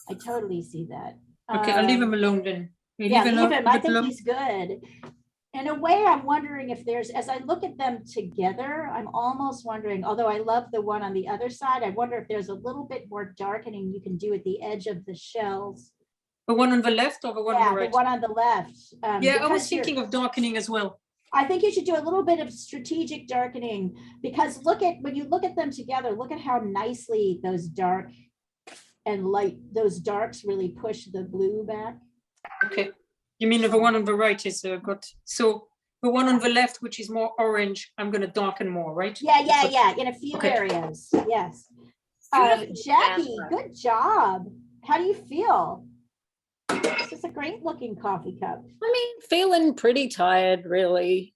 I totally see that. Okay, I'll leave him alone then. Yeah, leave him. I think he's good. In a way, I'm wondering if there's, as I look at them together, I'm almost wondering, although I love the one on the other side, I wonder if there's a little bit more darkening you can do at the edge of the shells. The one on the left or the one on the right? The one on the left. Yeah, I was thinking of darkening as well. I think you should do a little bit of strategic darkening because when you look at them together, look at how nicely those dark and light, those darks really push the blue back. Okay. You mean the one on the right is got, so the one on the left, which is more orange, I'm going to darken more, right? Yeah, in a few areas, yes. Jackie, good job. How do you feel? This is a great looking coffee cup. I mean, feeling pretty tired, really.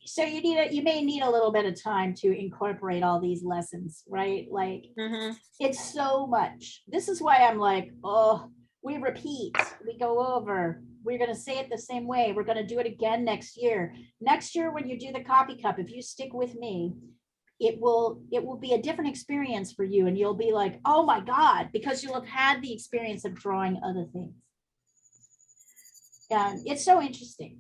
So you may need a little bit of time to incorporate all these lessons, right? Like it's so much. This is why I'm like, oh, we repeat, we go over, we're going to say it the same way. We're going to do it again next year. Next year, when you do the coffee cup, if you stick with me, it will be a different experience for you. And you'll be like, oh my God, because you'll have had the experience of drawing other things. And it's so interesting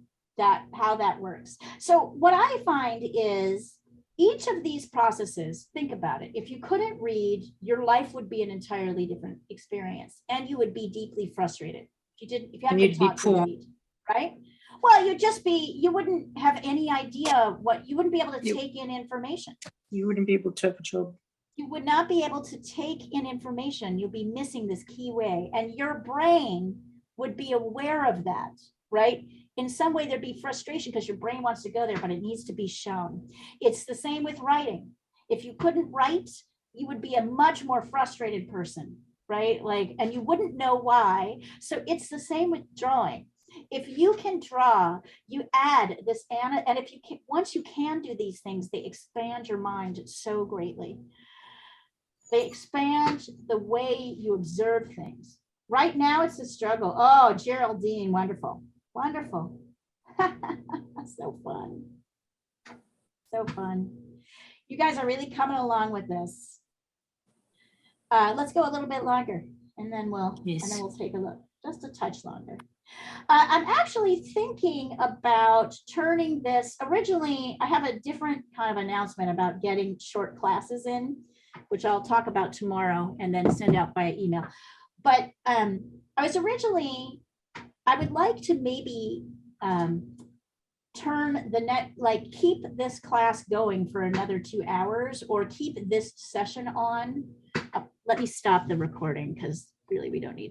how that works. So what I find is each of these processes, think about it. If you couldn't read, your life would be an entirely different experience and you would be deeply frustrated. If you hadn't been taught to read, right? Well, you wouldn't have any idea you wouldn't be able to take in information. You wouldn't be able to have a job. You would not be able to take in information. You'll be missing this key way and your brain would be aware of that, right? In some way there'd be frustration because your brain wants to go there, but it needs to be shown. It's the same with writing. If you couldn't write, you would be a much more frustrated person, right? And you wouldn't know why. So it's the same with drawing. If you can draw, you add this, and if you can, once you can do these things, they expand your mind so greatly. They expand the way you observe things. Right now it's a struggle. Oh, Geraldine, wonderful. Wonderful. So fun. So fun. You guys are really coming along with this. Let's go a little bit longer and then we'll take a look. Just a touch longer. I'm actually thinking about turning this. Originally, I have a different kind of announcement about getting short classes in, which I'll talk about tomorrow and then send out via email. But I would like to maybe turn the net, keep this class going for another 2 hours or keep this session on. Let me stop the recording because really we don't need to.